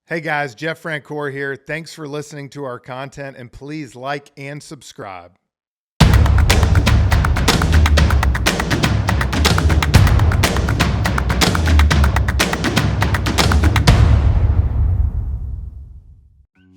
Hey guys, Jeff Francoeur here. Thanks for listening to our content, and please like and subscribe.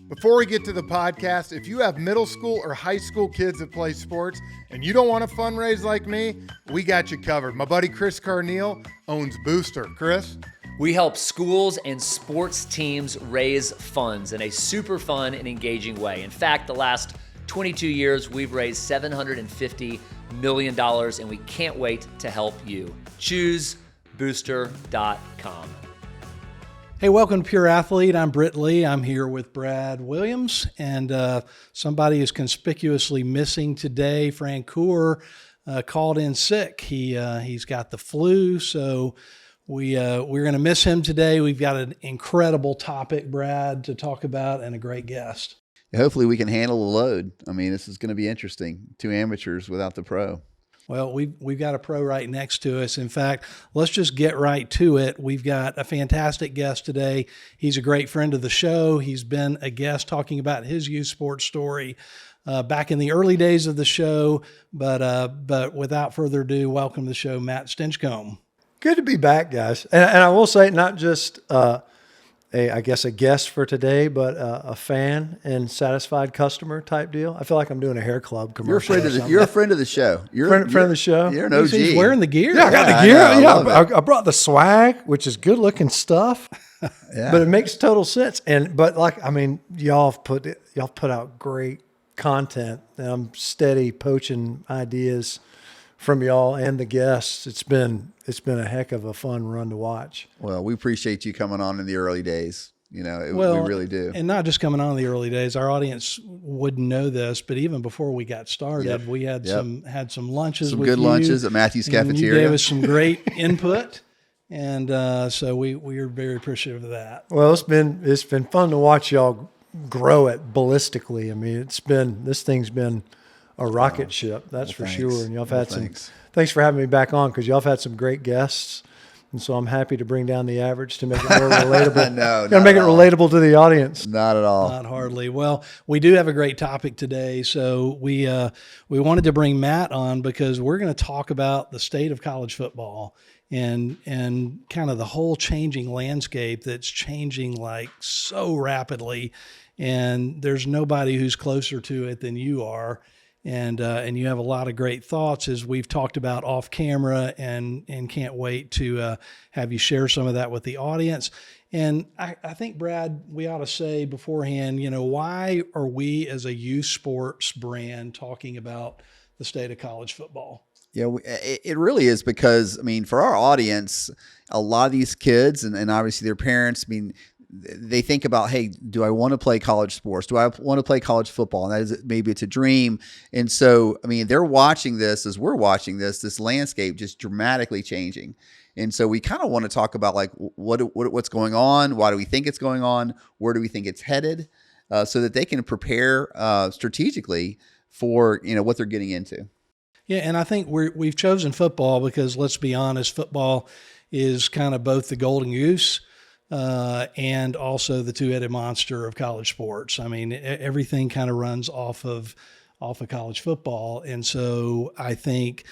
Before we get to the podcast, if you have middle school or high school kids that play sports and you don't want to fundraise like me, we got you covered. My buddy Chris Carneal owns Booster. Chris? We help schools and sports teams raise funds in a super fun and engaging way. In fact, the last 22 years, we've raised $750 million, and we can't wait to help you. Choose booster.com. Hey, welcome to Pure Athlete. I'm Britt Lee. I'm here with Brad Williams, and somebody is conspicuously missing today. Francoeur called in sick. He's got the flu, so we're going to miss him today. We've got an incredible topic, Brad, to talk about, and a great guest. Hopefully we can handle the load. I mean, this is going to be interesting. Two amateurs without the pro. Well, we've got a pro right next to us. In fact, let's just get right to it. We've got a fantastic guest today. He's a great friend of the show. He's been a guest talking about his youth sports story back in the early days of the show. But without further ado, welcome to the show, Matt Stinchcomb. Good to be back, guys. And I will say, not just a guest for today, but a fan and satisfied customer type deal. I feel like I'm doing a hair club commercial. You're a friend of the show. You're friend of the show. You're an OG. He's wearing the gear. Yeah, I got the gear. I brought the swag, which is good looking stuff. Yeah. But it makes total sense. Y'all have put out great content. And I'm steady poaching ideas from y'all and the guests. It's been a heck of a fun run to watch. Well, we appreciate you coming on in the early days. You know, we really do. And not just coming on in the early days. Our audience wouldn't know this, but even before we got started, we had some lunches. Some with good you, lunches at Matthew's Cafeteria. You gave us some great input, and so we are very appreciative of that. Well, it's been fun to watch y'all grow it ballistically. I mean, this thing's been a rocket ship, that's for sure. And y'all have had thanks for having me back on, because y'all have had some great guests. And so I'm happy to bring down the average to make it more relatable. Relatable to the audience. Not at all. Not hardly. Well, we do have a great topic today. So we wanted to bring Matt on because we're going to talk about the state of college football and kind of the whole changing landscape that's changing like so rapidly. And there's nobody who's closer to it than you are. And you have a lot of great thoughts, as we've talked about off camera, and can't wait to have you share some of that with the audience. And I think, Brad, we ought to say beforehand, why are we as a youth sports brand talking about the state of college football? Yeah, it really is, because, I mean, for our audience, a lot of these kids and obviously their parents, I mean, they think about, hey, do I want to play college sports? Do I want to play college football? And that is, maybe it's a dream. And so, I mean, they're watching this as we're watching this landscape just dramatically changing. And so we kind of want to talk about like what's going on. Why do we think it's going on? Where do we think it's headed? So that they can prepare strategically for, what they're getting into. Yeah. And I think we've chosen football because, let's be honest, football is kind of both the golden goose and also the two-headed monster of college sports. I mean, everything kind of runs off of college football. And so I think,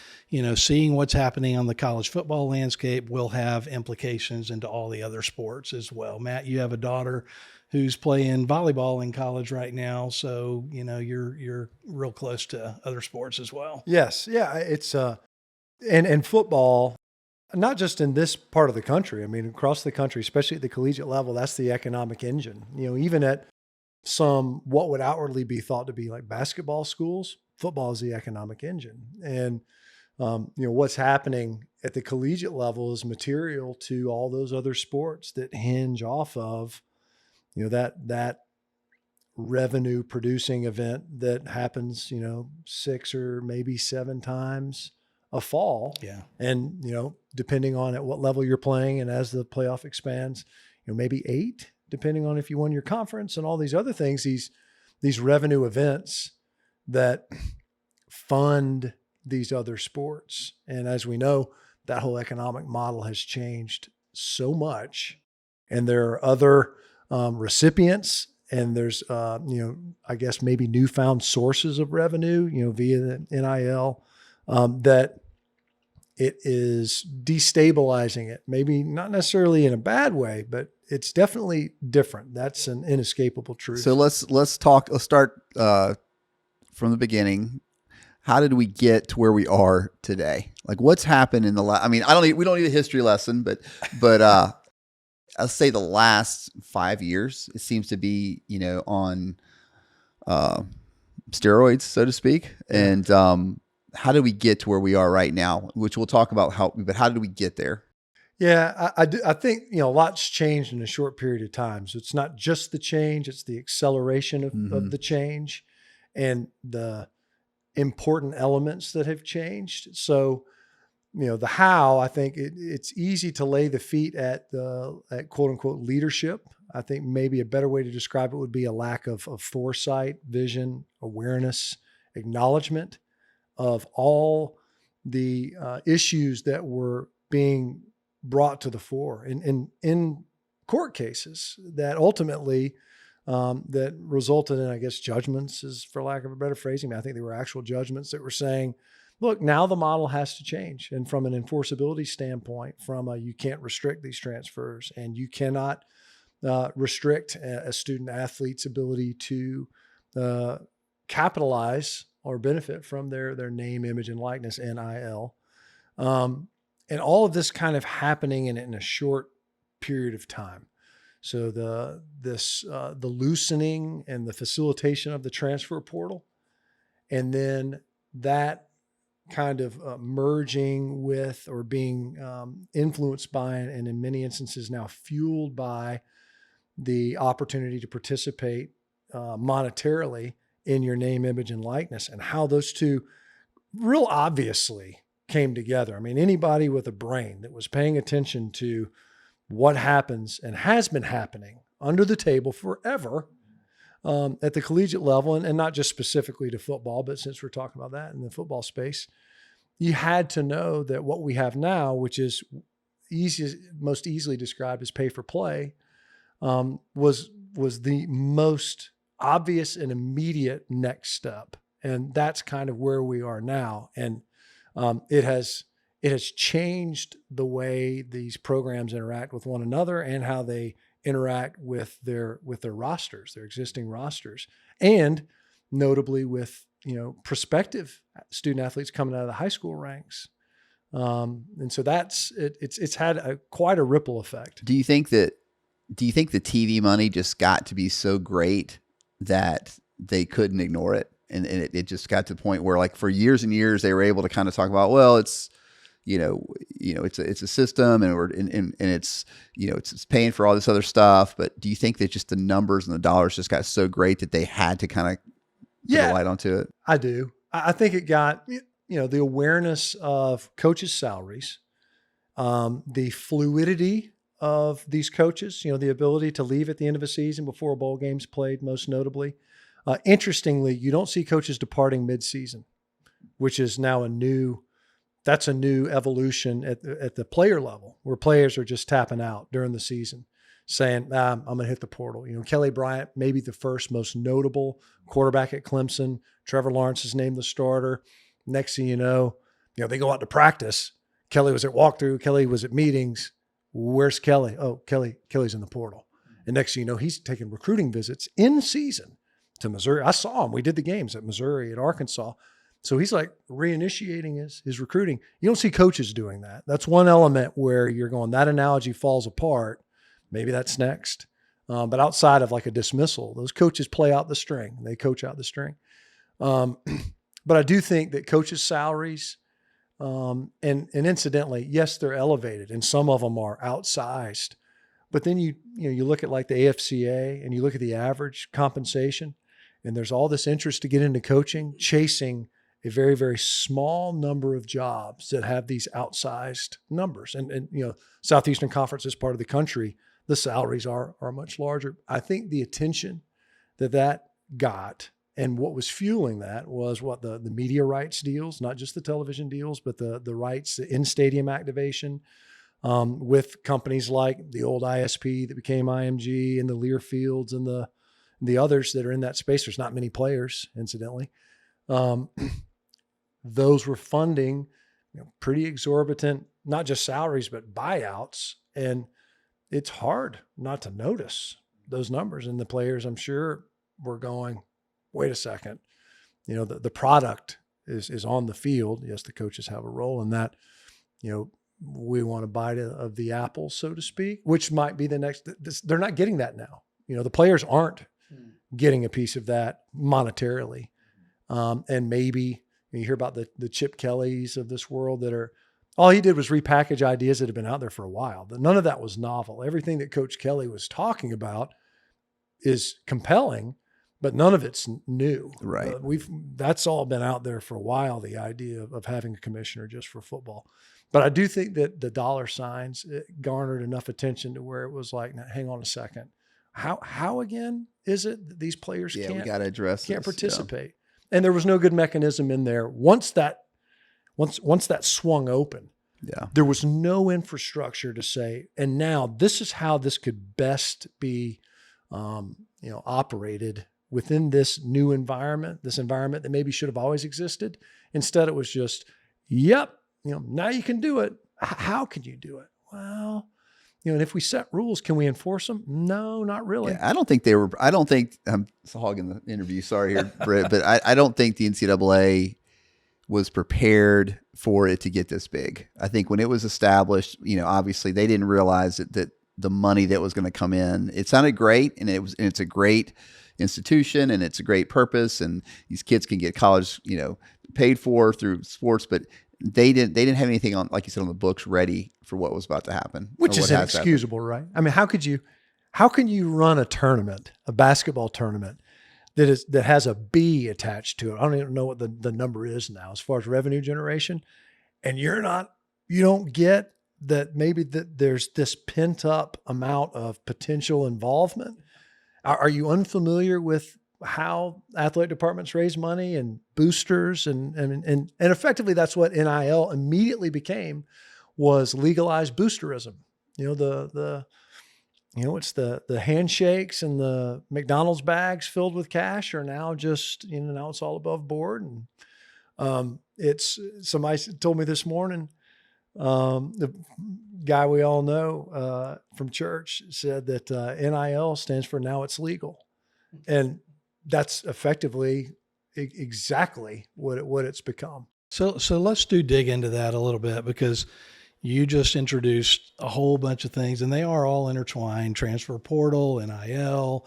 seeing what's happening on the college football landscape will have implications into all the other sports as well. Matt, you have a daughter who's playing volleyball in college right now. So, you're real close to other sports as well. Yes. Yeah. It's, and football, not just in this part of the country. I mean, across the country, especially at the collegiate level, that's the economic engine. Even at some what would outwardly be thought to be like basketball schools, football is the economic engine. And what's happening at the collegiate level is material to all those other sports that hinge off of that revenue producing event that happens 6 or maybe 7 times a fall. Yeah. And, depending on at what level you're playing, and as the playoff expands, maybe 8, depending on if you won your conference and all these other things, these revenue events that fund these other sports. And as we know, that whole economic model has changed so much. And there are other recipients, and there's, I guess maybe newfound sources of revenue, via the NIL, that it is destabilizing it. Maybe not necessarily in a bad way, but it's definitely different. That's an inescapable truth. So let's start from the beginning. How did we get to where we are today? Like, what's happened in the last? I mean, we don't need a history lesson, but I'll say the last 5 years, it seems to be, on steroids, so to speak. And how did we get to where we are right now? Which we'll talk about but how did we get there? Yeah, I think, a lot's changed in a short period of time. So it's not just the change, it's the acceleration of the change and the important elements that have changed. So, the how, I think it's easy to lay the feet at quote unquote leadership. I think maybe a better way to describe it would be a lack of foresight, vision, awareness, acknowledgement of all the issues that were being brought to the fore in court cases that ultimately that resulted in, I guess, judgments, is for lack of a better phrasing. I think they were actual judgments that were saying, look, now the model has to change. And from an enforceability standpoint, you can't restrict these transfers, and you cannot restrict a student athlete's ability to capitalize or benefit from their name, image, and likeness, NIL. And all of this kind of happening in a short period of time. So the loosening and the facilitation of the transfer portal, and then that kind of merging with or being influenced by, and in many instances now fueled by, the opportunity to participate monetarily in your name, image, and likeness, and how those two real obviously came together. I mean, anybody with a brain that was paying attention to what happens and has been happening under the table forever at the collegiate level, and not just specifically to football, but since we're talking about that in the football space, you had to know that what we have now, which is most easily described as pay for play, was the most obvious and immediate next step. And that's kind of where we are now. And it has changed the way these programs interact with one another and how they interact with their rosters, their existing rosters, and notably with prospective student athletes coming out of the high school ranks. And so it's had quite a ripple effect. Do you think the TV money just got to be so great that they couldn't ignore it? And it just got to the point where, like, for years and years, they were able to kind of talk about, well, it's, it's a system, and it's, it's paying for all this other stuff. But do you think that just the numbers and the dollars just got so great that they had to kind of put a light onto it? I do. I think it got, the awareness of coaches' salaries, the fluidity of these coaches, the ability to leave at the end of a season before a bowl game's played, most notably. Interestingly, you don't see coaches departing mid-season, which is now a new evolution at the player level, where players are just tapping out during the season, saying, I'm going to hit the portal. Kelly Bryant, maybe the first most notable quarterback at Clemson. Trevor Lawrence is named the starter. Next thing you know, they go out to practice. Kelly was at walkthrough. Kelly was at meetings. Where's Kelly? Oh, Kelly's in the portal. And next thing you know, he's taking recruiting visits in season to Missouri. I saw him. We did the games at Missouri, at Arkansas. So he's like reinitiating his recruiting. You don't see coaches doing that. That's one element where you're going, that analogy falls apart. Maybe that's next. But outside of like a dismissal, those coaches play out the string. They coach out the string. But I do think that coaches' salaries, and incidentally, yes, they're elevated, and some of them are outsized. But then you look at like the AFCA, and you look at the average compensation, and there's all this interest to get into coaching, chasing a very, very small number of jobs that have these outsized numbers. And Southeastern Conference is part of the country. The salaries are much larger. I think the attention that got, and what was fueling that was what the media rights deals, not just the television deals, but the rights, the in-stadium activation, with companies like the old ISP that became IMG and the Learfields and the others that are in that space. There's not many players, incidentally. Those were funding pretty exorbitant, not just salaries, but buyouts. And it's hard not to notice those numbers. And the players, I'm sure, were going, wait a second, the product is on the field. Yes, the coaches have a role in that. We want a bite of the apple, so to speak, which might be the next. They're not getting that now. The players aren't getting a piece of that monetarily. And maybe you hear about the Chip Kellys of this world that are, all he did was repackage ideas that have been out there for a while. None of that was novel. Everything that Coach Kelly was talking about is compelling, but none of it's new. Right. That's all been out there for a while, the idea of having a commissioner just for football. But I do think that the dollar signs garnered enough attention to where it was like, now, hang on a second. How again is it that these players we got to address can't this, participate? Yeah. And there was no good mechanism in there. Once that swung open, there was no infrastructure to say, and now this is how this could best be, operated within this new environment, this environment that maybe should have always existed. Instead, it was just, yep, now you can do it. How can you do it? Well, and if we set rules, can we enforce them? No, not really. Yeah, I don't think I'm hogging the interview. Sorry here, Britt, but I don't think the NCAA was prepared for it to get this big. I think when it was established, obviously they didn't realize that the money that was going to come in, it sounded great. And it's a great institution and it's a great purpose. And these kids can get college, paid for through sports, but they didn't have anything on, like you said, on the books ready for what was about to happen. Which is inexcusable, right? I mean, how can you run a tournament, a basketball tournament that has a B attached to it? I don't even know what the number is now as far as revenue generation. And you don't get that maybe that there's this pent up amount of potential involvement. Are you unfamiliar with how athletic departments raise money and boosters and effectively that's what NIL immediately became, was legalized boosterism. It's the handshakes and the McDonald's bags filled with cash are now just, now it's all above board. And it's somebody told me this morning, the guy we all know from church said that NIL stands for now it's legal. And that's effectively exactly what it's become. So let's dig into that a little bit, because you just introduced a whole bunch of things and they are all intertwined: transfer portal, NIL,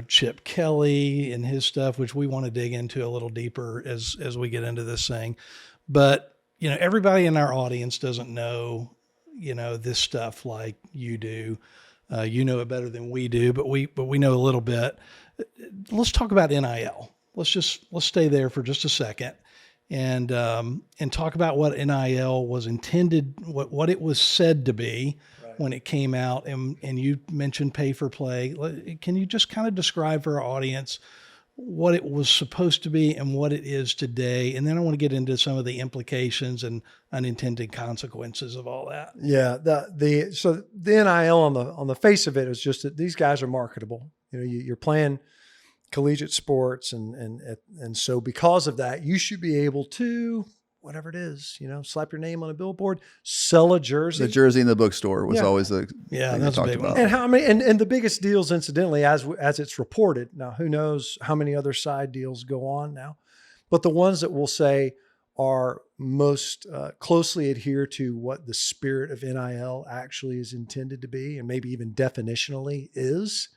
Chip Kelly and his stuff, which we want to dig into a little deeper as we get into this thing. But, everybody in our audience doesn't know, this stuff like you do. You know it better than we do, but we know a little bit. Let's talk about NIL. Let's stay there for just a second and talk about what NIL was intended, what it was said to be when it came out. And you mentioned pay for play. Can you just kind of describe for our audience what it was supposed to be and what it is today? And then I want to get into some of the implications and unintended consequences of all that. Yeah. So the NIL on the face of it is just that these guys are marketable. You're playing collegiate sports. And so because of that, you should be able to, whatever it is, slap your name on a billboard, sell a jersey. The jersey in the bookstore was always the thing that's a big one. And how many, and the biggest deals, incidentally, as it's reported. Now, who knows how many other side deals go on now, but the ones that we'll say are most closely adhere to what the spirit of NIL actually is intended to be, and maybe even definitionally is,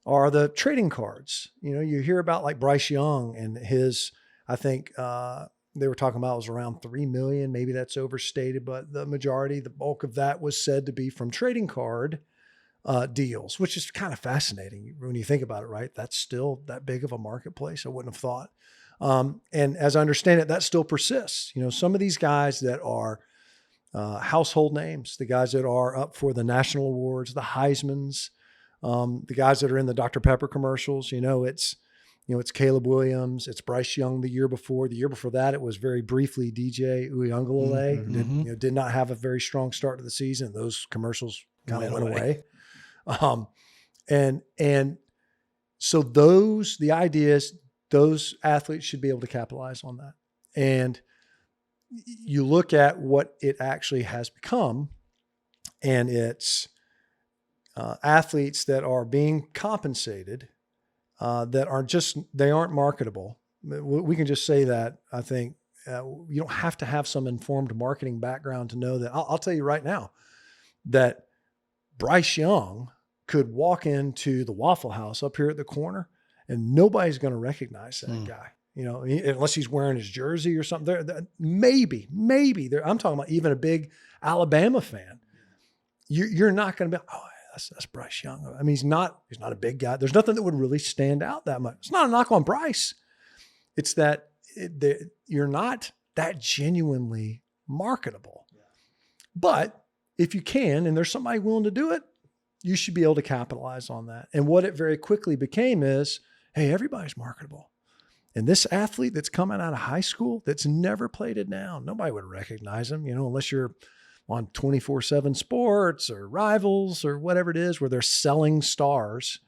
are the trading cards. You hear about like Bryce Young and his, I think they were talking about it was around 3 million. Maybe that's overstated, but the bulk of that was said to be from trading card deals, which is kind of fascinating when you think about it, right? That's still that big of a marketplace. I wouldn't have thought. And as I understand it, that still persists. Some of these guys that are household names, the guys that are up for the national awards, the Heismans, the guys that are in the Dr. Pepper commercials, It's Caleb Williams, it's Bryce Young the year before. The year before that, it was very briefly DJ Uiagalelei. Did not have a very strong start to the season. Those commercials kind of went away. And so the idea is those athletes should be able to capitalize on that. And you look at what it actually has become, and it's athletes that are being compensated that aren't marketable. We can just say that. I think you don't have to have some informed marketing background to know that. I'll tell you right now that Bryce Young could walk into the Waffle House up here at the corner and nobody's going to recognize that guy, unless he's wearing his jersey or something. Maybe I'm talking about even a big Alabama fan. You're not going to be, that's Bryce Young. I mean, he's not a big guy. There's nothing that would really stand out that much. It's not a knock on Bryce. It's that you're not that genuinely marketable. Yeah. But if you can, and there's somebody willing to do it, you should be able to capitalize on that. And what it very quickly became is, hey, everybody's marketable. And this athlete that's coming out of high school that's never played it down, nobody would recognize him, unless you're on 24/7 Sports or Rivals or whatever it is where they're selling stars.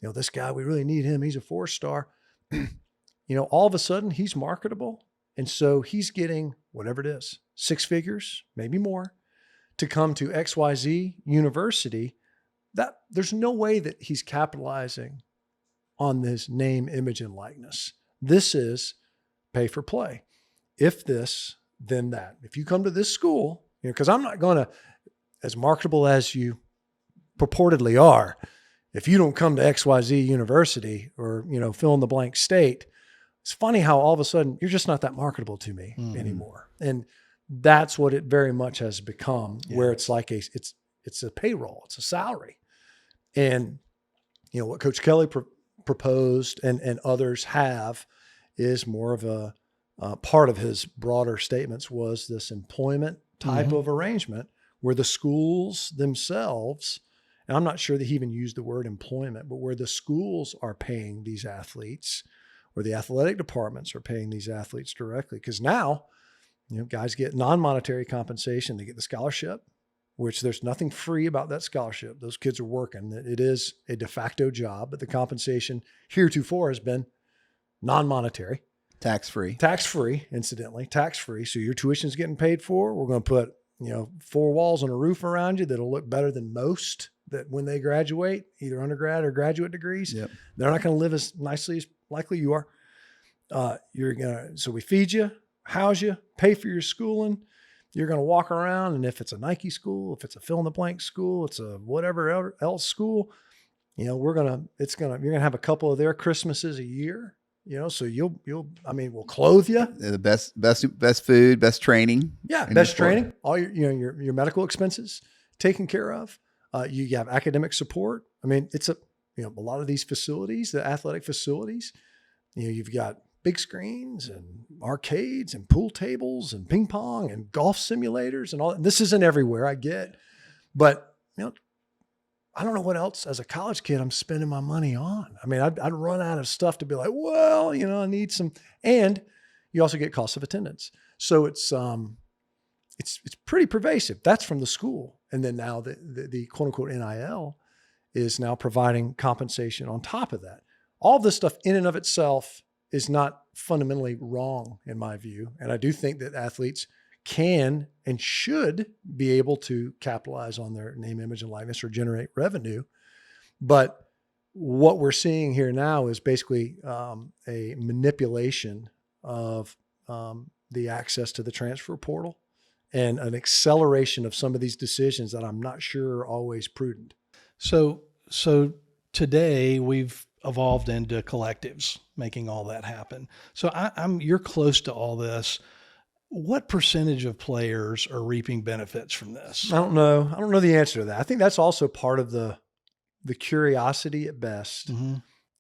This guy, we really need him. He's a 4-star. All of a sudden he's marketable. And so he's getting whatever it is, 6 figures, maybe more, to come to XYZ University. That there's no way that he's capitalizing on this name, image, and likeness. This is pay for play. If this, then that. If you come to this school, because I'm not going to, as marketable as you purportedly are, if you don't come to XYZ University or, fill in the blank state, it's funny how all of a sudden you're just not that marketable to me anymore. And that's what it very much has become, where it's like it's a payroll, it's a salary. And, what Coach Kelly proposed and others have is more of a part of his broader statements was this employment type of arrangement where the schools themselves, and I'm not sure that he even used the word employment, but where the schools are paying these athletes or the athletic departments are paying these athletes directly. Because now, guys get non-monetary compensation. They get the scholarship, which there's nothing free about that scholarship. Those kids are working. It is a de facto job, but the compensation heretofore has been non-monetary. Tax-free, incidentally, tax-free. So your tuition's getting paid for. We're going to put, 4 walls and a roof around you that'll look better than most that when they graduate, either undergrad or graduate degrees, they're not going to live as nicely as likely you are. So we feed you, house you, pay for your schooling. You're going to walk around. And if it's a Nike school, if it's a fill in the blank school, it's a whatever else school, you're going to have a couple of their Christmases a year. So we'll clothe you. The best food, best training. Yeah. Best training, all your medical expenses taken care of. You have academic support. I mean, it's a lot of these facilities, the athletic facilities, you've got big screens and arcades and pool tables and ping pong and golf simulators and all. This isn't everywhere, I get, but I don't know what else as a college kid I'm spending my money on. I mean, I'd run out of stuff to be like, well, I need some, and you also get cost of attendance. So it's pretty pervasive. That's from the school. And then now the quote unquote NIL is now providing compensation on top of that. All this stuff in and of itself is not fundamentally wrong in my view. And I do think that athletes can and should be able to capitalize on their name, image, and likeness or generate revenue. But what we're seeing here now is basically a manipulation of the access to the transfer portal and an acceleration of some of these decisions that I'm not sure are always prudent. So today we've evolved into collectives, making all that happen. So you're close to all this. What percentage of players are reaping benefits from this? I don't know. I don't know the answer to that. I think that's also part of the curiosity at best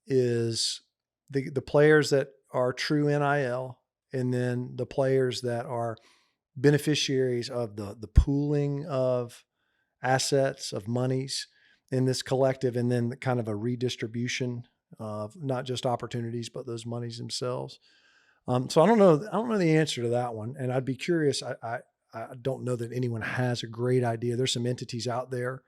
is the players that are true NIL and then the players that are beneficiaries of the pooling of assets, of monies in this collective, and then kind of a redistribution of not just opportunities, but those monies themselves. So I don't know the answer to that one. And I'd be curious. I don't know that anyone has a great idea. There's some entities out there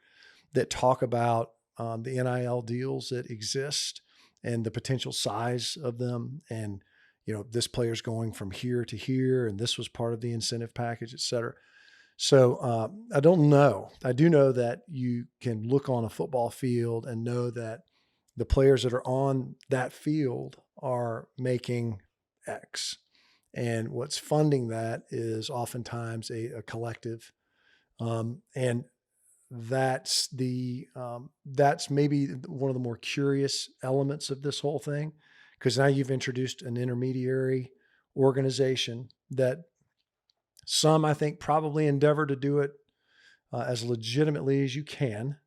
that talk about the NIL deals that exist and the potential size of them. And, this player's going from here to here, and this was part of the incentive package, et cetera. So I don't know. I do know that you can look on a football field and know that the players that are on that field are making X. And what's funding that is oftentimes a collective. And that's maybe one of the more curious elements of this whole thing, because now you've introduced an intermediary organization that some, I think, probably endeavor to do it as legitimately as you can.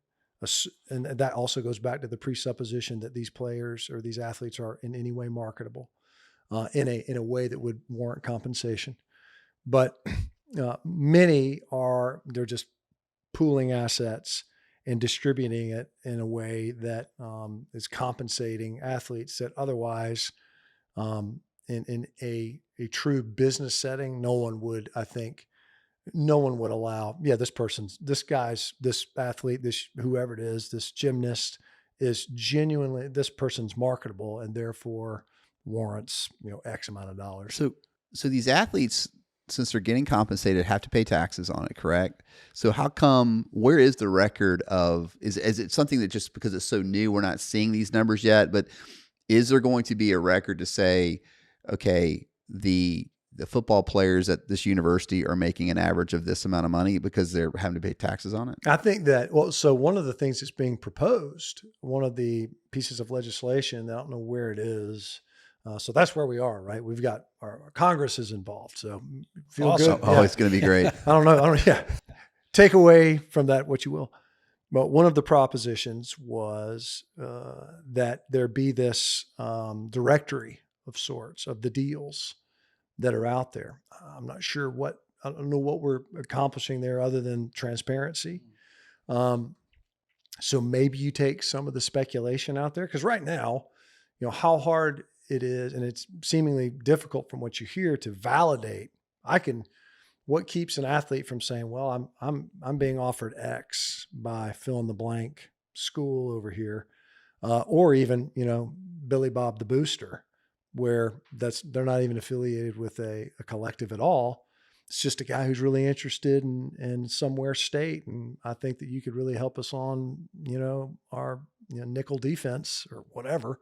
And that also goes back to the presupposition that these players or these athletes are in any way marketable in a way that would warrant compensation. But many they're just pooling assets and distributing it in a way that is compensating athletes that otherwise, in a true business setting, no one would allow. Yeah, this athlete, whoever it is, this gymnast is genuinely, this person's marketable and therefore warrants, X amount of dollars. So these athletes, since they're getting compensated, have to pay taxes on it, correct? So how come, where is the record of, is it something that just because it's so new, we're not seeing these numbers yet, but is there going to be a record to say, okay, the football players at this university are making an average of this amount of money because they're having to pay taxes on it? I think that, so one of the things that's being proposed, one of the pieces of legislation, I don't know where it is, so that's where we are, right? We've got our Congress is involved. So feel awesome. good. Oh, yeah. It's going to be great. I don't know. Yeah. Take away from that what you will. But one of the propositions was that there be this directory of sorts of the deals that are out there. I'm not sure I don't know what we're accomplishing there other than transparency. So maybe you take some of the speculation out there, because right now, how hard it is, and it's seemingly difficult from what you hear to validate. What keeps an athlete from saying, well, I'm being offered X by fill in the blank school over here, or even, Billy Bob the Booster, where they're not even affiliated with a collective at all. It's just a guy who's really interested in somewhere state. And I think that you could really help us on, our nickel defense or whatever.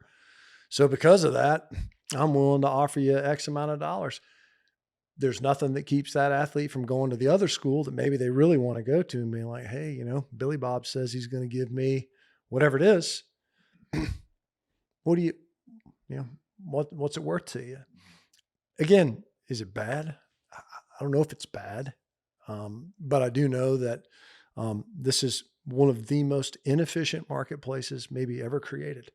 So because of that, I'm willing to offer you X amount of dollars. There's nothing that keeps that athlete from going to the other school that maybe they really want to go to and being like, hey, Billy Bob says he's going to give me whatever it is. What do what's it worth to you? Again, is it bad? I don't know if it's bad. But I do know that this is one of the most inefficient marketplaces maybe ever created.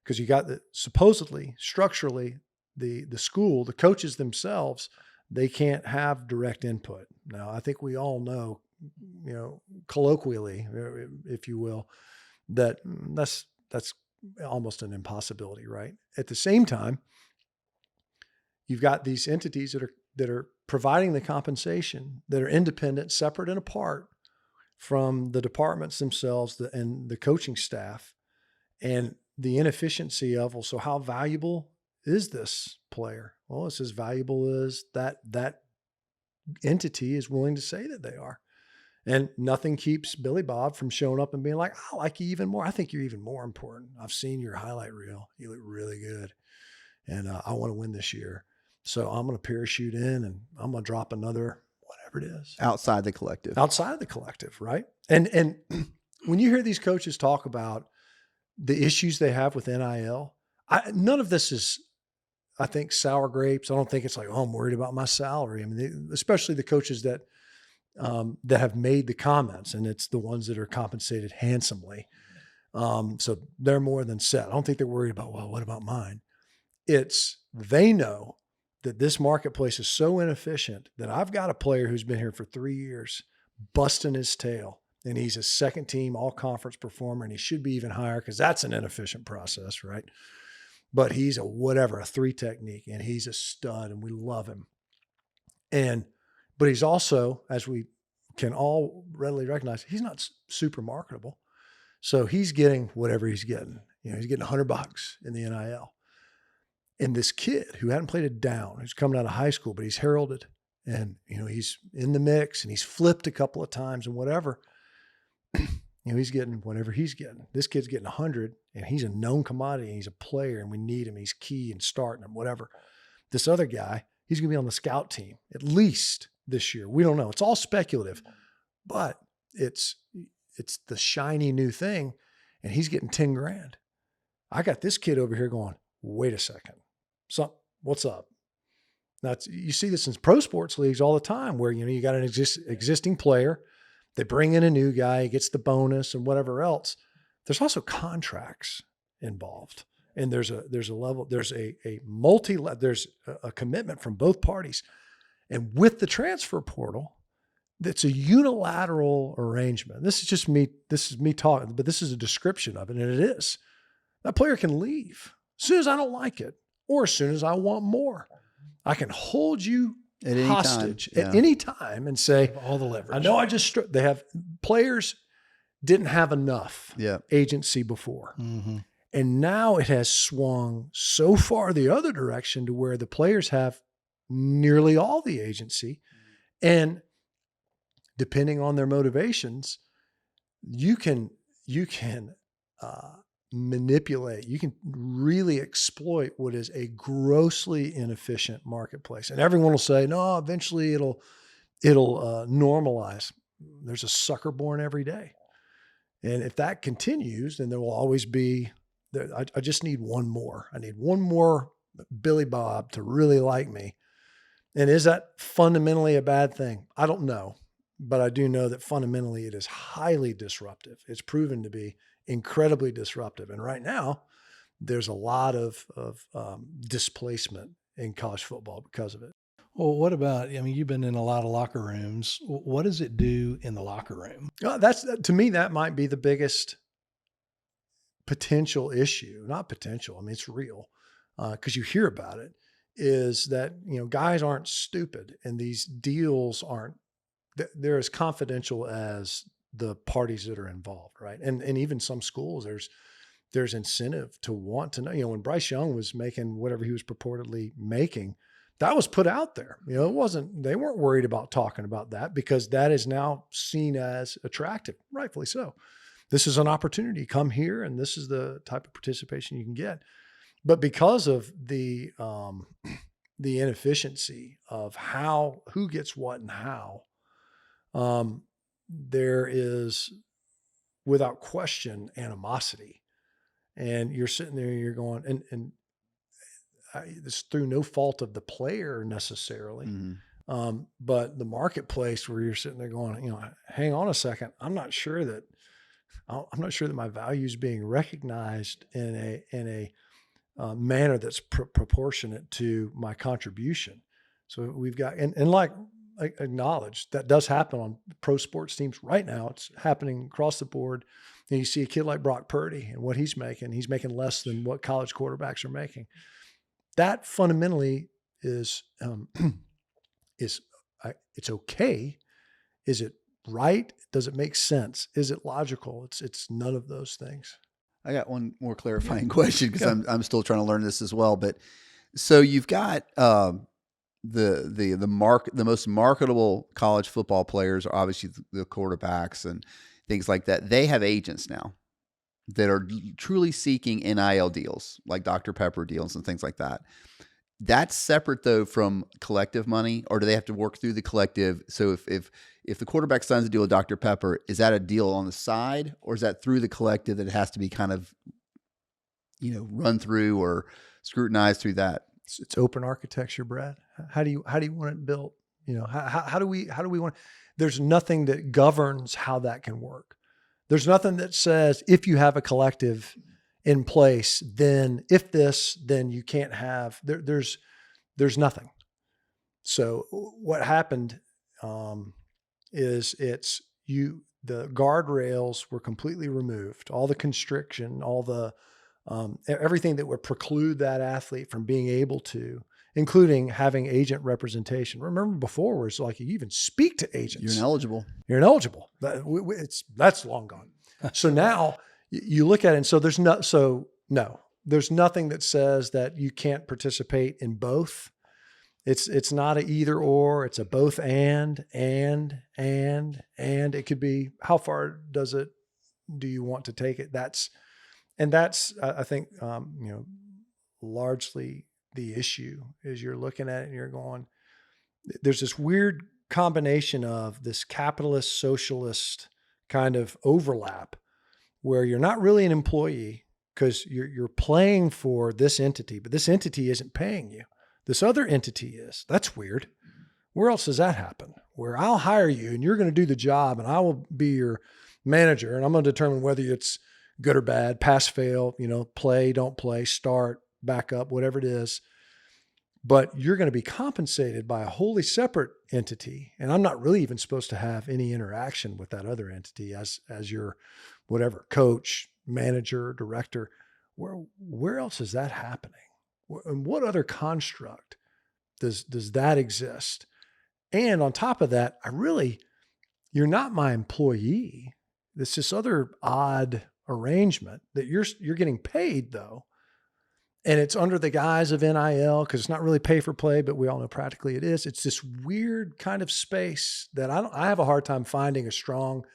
Because you got supposedly, structurally, the school, the coaches themselves, they can't have direct input. Now, I think we all know, colloquially, if you will, that's almost an impossibility, right? At the same time, you've got these entities that are providing the compensation, that are independent, separate and apart from the departments themselves and the coaching staff, and the inefficiency of, well, so how valuable is this player? Well, it's as valuable as that entity is willing to say that they are. And nothing keeps Billy Bob from showing up and being like, I like you even more. I think you're even more important. I've seen your highlight reel. You look really good. And I want to win this year. So I'm going to parachute in and I'm going to drop another, whatever it is. Outside the collective, right? And when you hear these coaches talk about the issues they have with NIL, none of this is, I think, sour grapes. I don't think it's like, oh, I'm worried about my salary. I mean, especially the coaches that have made the comments, and it's the ones that are compensated handsomely. So they're more than set. I don't think they're worried about, well, what about mine? They know that this marketplace is so inefficient that I've got a player who's been here for 3 years busting his tail and he's a second team all conference performer, and he should be even higher because that's an inefficient process, right? But he's a 3 technique, and he's a stud, and we love him. But he's also, as we can all readily recognize, he's not super marketable. So he's getting whatever he's getting. He's getting $100 in the NIL. And this kid who hadn't played a down, who's coming out of high school, but he's heralded, and he's in the mix, and he's flipped a couple of times and whatever. He's getting whatever he's getting. This kid's getting 100, and he's a known commodity, and he's a player, and we need him. He's key and starting him, whatever. This other guy, he's going to be on the scout team at least this year. We don't know. It's all speculative, but it's the shiny new thing, and he's getting 10 grand. I got this kid over here going, wait a second. What's up? Now, you see this in pro sports leagues all the time where, you got an existing player, they bring in a new guy, he gets the bonus and whatever else. There's also contracts involved. And there's a level, there's a commitment from both parties. And with the transfer portal, it's a unilateral arrangement. This is me talking, but this is a description of it, and it is. That player can leave as soon as I don't like it, or as soon as I want more. I can hold you hostage at any time and say, all the leverage. I know they have players didn't have enough agency before. Mm-hmm. And now it has swung so far the other direction to where the players have nearly all the agency. And depending on their motivations, you can manipulate, you can really exploit what is a grossly inefficient marketplace. And everyone will say, no, eventually it'll normalize. There's a sucker born every day. And if that continues, then there will always be, I just need one more. I need one more Billy Bob to really like me. And is that fundamentally a bad thing? I don't know, but I do know that fundamentally it is highly disruptive. It's proven to be incredibly disruptive. And right now there's a lot of displacement in college football because of it. Well, what about, you've been in a lot of locker rooms. What does it do in the locker room? To me, that might be the biggest potential issue. Not potential. It's real. Cause you hear about it, is that, guys aren't stupid, and these deals they're as confidential as the parties that are involved. Right. And even some schools, there's incentive to want to know, when Bryce Young was making whatever he was purportedly making, that was put out there. They weren't worried about talking about that because that is now seen as attractive, rightfully so. This is an opportunity. Come here, and this is the type of participation you can get. But because of the inefficiency of who gets what and how, there is, without question, animosity. And you're sitting there, you're going, and it's through no fault of the player necessarily, but the marketplace where you're sitting there going, hang on a second, I'm not sure that my value is being recognized in a manner that's proportionate to my contribution. So we've got, and like acknowledge that does happen on pro sports teams right now. It's happening across the board. And you see a kid like Brock Purdy and what he's making less than what college quarterbacks are making. That fundamentally is it's okay. Is it right? Does it make sense? Is it logical? It's none of those things. I got one more clarifying question because I'm still trying to learn this as well. But so you've got the most marketable college football players are obviously the quarterbacks and things like that. They have agents now that are truly seeking NIL deals, like Dr. Pepper deals and things like that. That's separate though from collective money, or do they have to work through the collective? So if the quarterback signs a deal with Dr. Pepper, is that a deal on the side, or is that through the collective that it has to be kind of, run through or scrutinized through that? It's open architecture, Brad. How do you want it built? How do we want? There's nothing that governs how that can work. There's nothing that says if you have a collective in place, then then you can't have. There's nothing. So what happened is the guardrails were completely removed, all the constriction, all the everything that would preclude that athlete from being able to, including having agent representation. Remember before, where it's like you even speak to agents. You're ineligible. You're ineligible. That's long gone. So now you look at it, and so there's nothing that says that you can't participate in both. It's not an either or, it's a both and. It could be, how far do you want to take it? That's I think, largely the issue is you're looking at it and you're going, there's this weird combination of this capitalist socialist kind of overlap where you're not really an employee because you're playing for this entity, but this entity isn't paying you. This other entity is. That's weird. Where else does that happen? Where I'll hire you and you're going to do the job and I will be your manager and I'm going to determine whether it's good or bad, pass, fail, play, don't play, start, back up, whatever it is. But you're going to be compensated by a wholly separate entity. And I'm not really even supposed to have any interaction with that other entity as your whatever, coach, manager, director. Where else is that happening? And what other construct does that exist? And on top of that, you're not my employee. It's this other odd arrangement that you're getting paid though. And it's under the guise of NIL because it's not really pay for play, but we all know practically it is. It's this weird kind of space that I have a hard time finding a strong,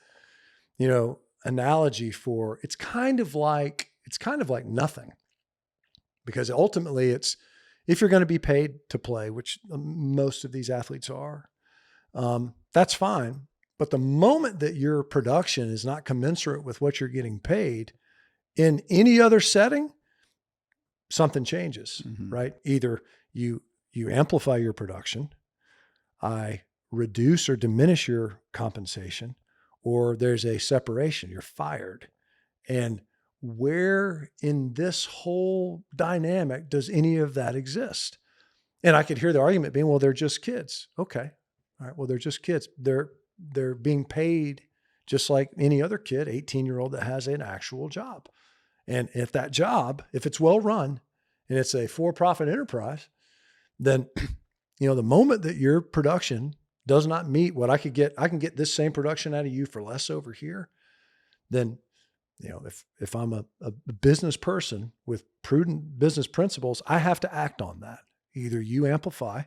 analogy for. It's kind of like nothing. Because ultimately it's, if you're going to be paid to play, which most of these athletes are, that's fine. But the moment that your production is not commensurate with what you're getting paid in any other setting, something changes, right? Either you amplify your production, I reduce or diminish your compensation, or there's a separation, you're fired. And where in this whole dynamic does any of that exist? And I could hear the argument being, well, they're just kids. Okay. All right. Well, they're just kids. They're being paid just like any other kid, 18-year-old that has an actual job. And if that job, if it's well run and it's a for-profit enterprise, then, the moment that your production does not meet what I can get this same production out of you for less over here, then if I'm a business person with prudent business principles, I have to act on that. Either you amplify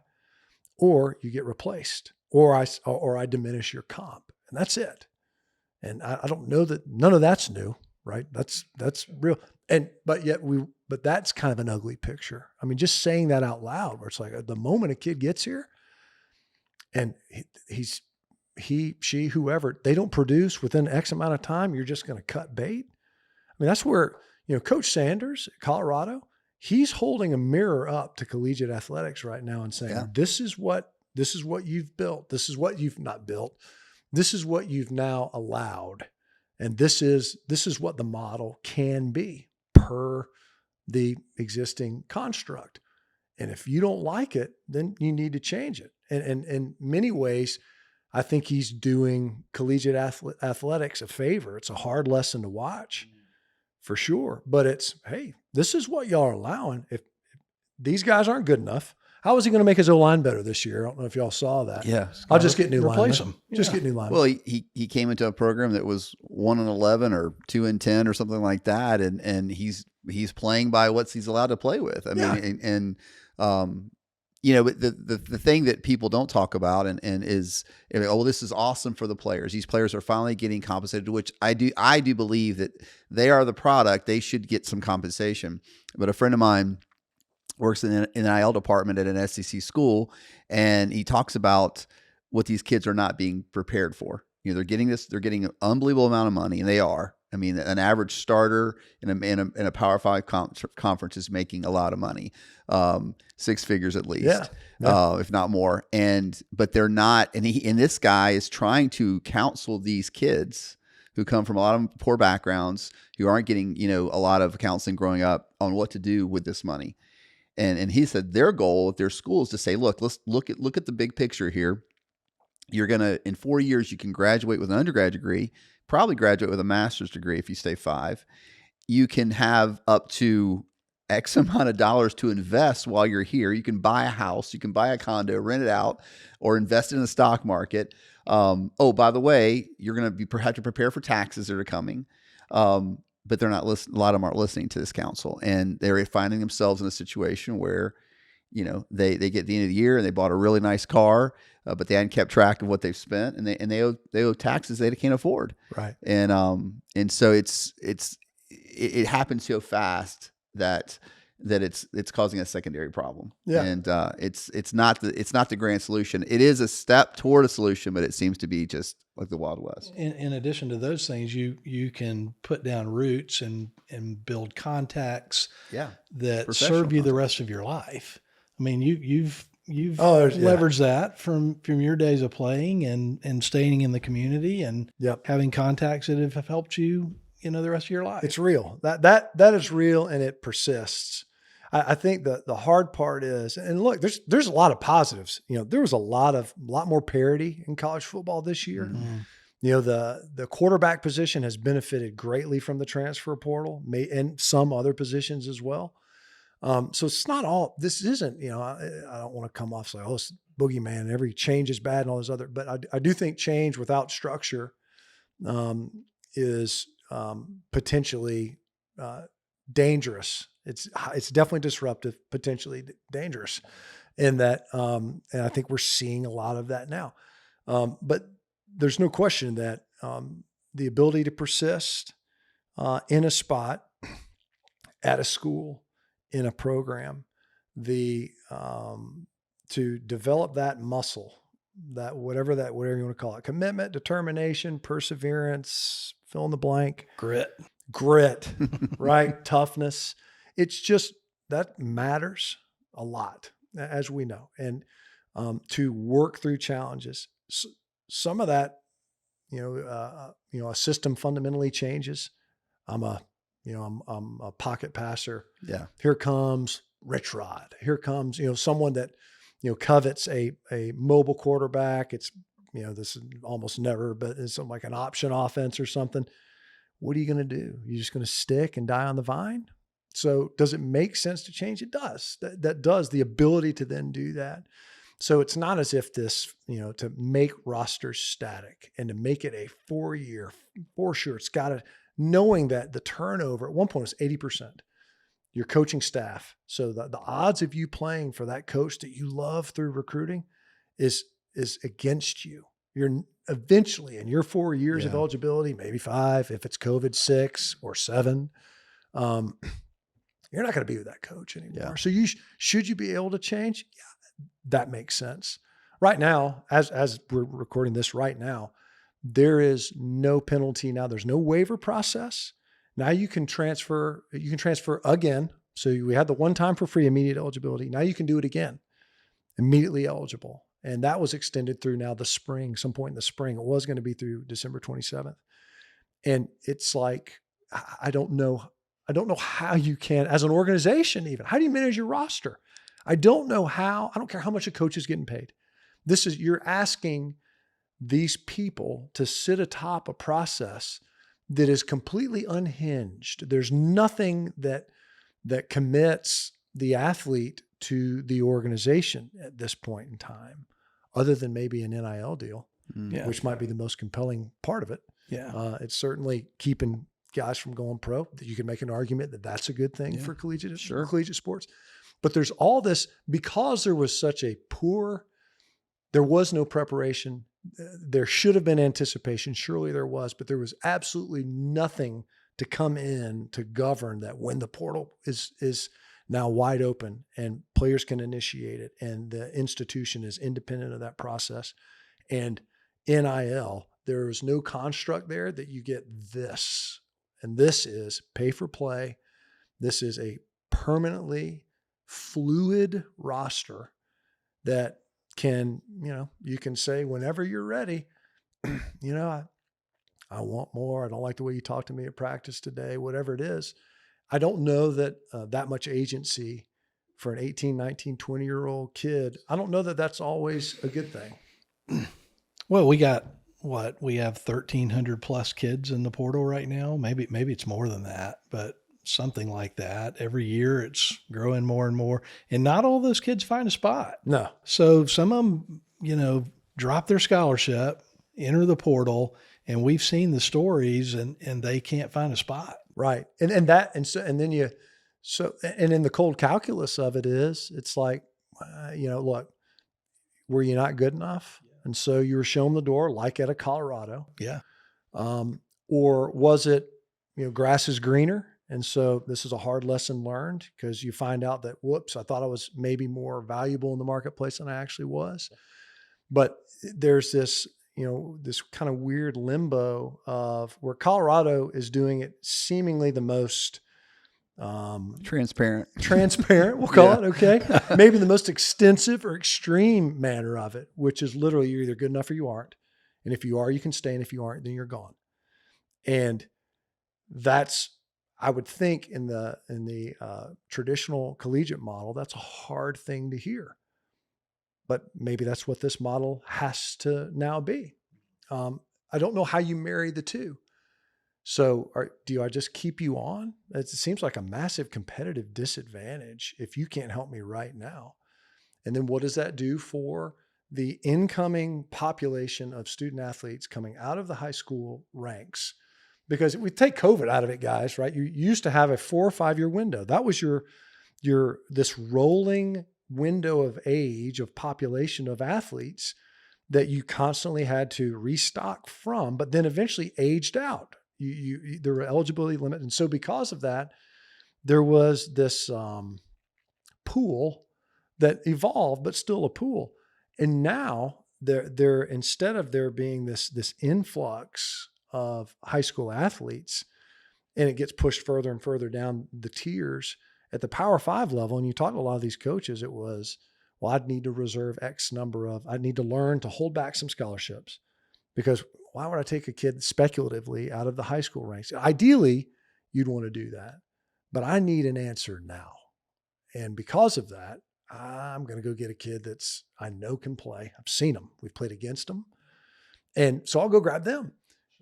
or you get replaced or I diminish your comp, and that's it. And I don't know that none of that's new, right? That's real. But that's kind of an ugly picture. I mean, just saying that out loud where it's like the moment a kid gets here and she, whoever, they don't produce within X amount of time, you're just going to cut bait. I mean, that's where, Coach Sanders at Colorado, he's holding a mirror up to collegiate athletics right now and saying, this is what you've built. This is what you've not built. This is what you've now allowed. And this is what the model can be per the existing construct. And if you don't like it, then you need to change it. And in many ways, I think he's doing collegiate athletics a favor. It's a hard lesson to watch for sure. But it's, hey, this is what y'all are allowing. If these guys aren't good enough, how is he going to make his O-line better this year? I don't know if y'all saw that. Yeah. I'll just get new replace linemen. them. Just get new linemen. Well, he came into a program that was 1-11 or 2-10 or something like that. And he's playing by what he's allowed to play with. I mean, but the thing that people don't talk about and is, this is awesome for the players. These players are finally getting compensated, which I do believe that they are the product. They should get some compensation. But a friend of mine works in the NIL department at an SEC school, and he talks about what these kids are not being prepared for. They're getting an unbelievable amount of money, and they are. I mean, an average starter in a Power 5 conference is making a lot of money, 6 figures at least, if not more. But they're not. And this guy is trying to counsel these kids who come from a lot of poor backgrounds, who aren't getting a lot of counseling growing up on what to do with this money. And he said their goal at their school is to say, look, let's look at the big picture here. You're going to, in 4 years, you can graduate with an undergrad degree, probably graduate with a master's degree if you stay 5. You can have up to X amount of dollars to invest while you're here. You can buy a house, you can buy a condo, rent it out, or invest in the stock market. Oh, by the way, you're going to have to prepare for taxes that are coming. But they're not listening. A lot of them aren't listening to this counsel, and they're finding themselves in a situation where, they get to the end of the year and they bought a really nice car, but they hadn't kept track of what they've spent, and they owe taxes they can't afford. Right. And so it happens so fast that it's causing a secondary problem. Yeah. And it's not the grand solution. It is a step toward a solution, but it seems to be just like the Wild West. In addition to those things, you can put down roots and build contacts that serve you the rest of your life. I mean, you've leveraged that from your days of playing and staying in the community and having contacts that have helped you, the rest of your life. It's real. That is real, and it persists. I think the hard part is, and look, there's a lot of positives. There was a lot more parity in college football this year. Mm-hmm. The quarterback position has benefited greatly from the transfer portal, and some other positions as well. So it's not all. This isn't. I don't want to come off like, it's boogeyman. Every change is bad and all this other. But I do think change without structure is potentially dangerous. It's definitely disruptive, potentially dangerous, in that, and I think we're seeing a lot of that now. But there's no question that the ability to persist in a spot, at a school, in a program, to develop that muscle, that whatever you want to call it, commitment, determination, perseverance, fill in the blank, grit, right? Toughness. It's just, that matters a lot, as we know. And to work through challenges, some of that, a system fundamentally changes. I'm a pocket passer. Yeah. Here comes Rich Rod. Here comes, someone that, covets a mobile quarterback. It's, this is almost never, but it's like an option offense or something. What are you going to do? You're just going to stick and die on the vine? So does it make sense to change? It does. That does, the ability to then do that. So it's not as if this, to make rosters static and to make it a 4-year, for sure, it's got to, knowing that the turnover at one point was 80%. Your coaching staff. So the odds of you playing for that coach that you love through recruiting is against you. You're eventually, in your 4 years of eligibility, maybe 5, if it's COVID, 6 or 7, you're not going to be with that coach anymore. Yeah. So should you be able to change? Yeah, that makes sense. Right now, as we're recording this right now, there is no penalty now. There's no waiver process. Now you can transfer again. So we had the one time for free immediate eligibility. Now you can do it again, immediately eligible. And that was extended through now the spring, some point in the spring. It was going to be through December 27th. And it's like, I don't know how you can, as an organization even, how do you manage your roster? I don't know how. I don't care how much a coach is getting paid. You're asking these people to sit atop a process that is completely unhinged. There's nothing that commits the athlete to the organization at this point in time, other than maybe an NIL deal, which might be the most compelling part of it. Yeah. It's certainly keeping guys from going pro. You can make an argument that that's a good thing for collegiate sports. But there's all this, because there was such there was no preparation. There should have been anticipation. Surely there was, but there was absolutely nothing to come in to govern that when the portal is now wide open and players can initiate it and the institution is independent of that process. And NIL, there is no construct there that you get this. And this is pay for play. This is a permanently fluid roster that can, you can say whenever you're ready, I want more. I don't like the way you talked to me at practice today, whatever it is. I don't know that that much agency for an 18, 19, 20-year-old kid. I don't know that that's always a good thing. Well, we got we have 1,300 plus kids in the portal right now. Maybe it's more than that, but something like that. Every year it's growing more and more. And not all those kids find a spot. No. So some of them, drop their scholarship, enter the portal, and we've seen the stories and they can't find a spot. Right. And in the cold calculus of it is, it's like, look, were you not good enough? And so you were shown the door, like at a Colorado. Yeah. Or was it, grass is greener? And so this is a hard lesson learned, because you find out that, whoops, I thought I was maybe more valuable in the marketplace than I actually was. But there's this, this kind of weird limbo of where Colorado is doing it seemingly the most Transparent, we'll call it, okay? Maybe the most extensive or extreme manner of it, which is literally you're either good enough or you aren't. And if you are, you can stay. And if you aren't, then you're gone. And that's, I would think in the traditional collegiate model, that's a hard thing to hear. But maybe that's what this model has to now be. I don't know how you marry the two. So do I just keep you on? It seems like a massive competitive disadvantage if you can't help me right now. And then what does that do for the incoming population of student athletes coming out of the high school ranks? Because we take COVID out of it, guys, right? You used to have a 4 or 5 year window. That was your this rolling window of age of population of athletes that you constantly had to restock from, but then eventually aged out. There were eligibility limits. And so because of that, there was this pool that evolved, but still a pool. And now there instead of there being this influx of high school athletes, and it gets pushed further and further down the tiers at the Power 5 level. And you talk to a lot of these coaches, it was, well, I'd need to reserve X number of, I'd need to learn to hold back some scholarships, because why would I take a kid speculatively out of the high school ranks? Ideally, you'd want to do that, but I need an answer now. And because of that, I'm going to go get a kid that's I know can play. I've seen them. We've played against them. And so I'll go grab them.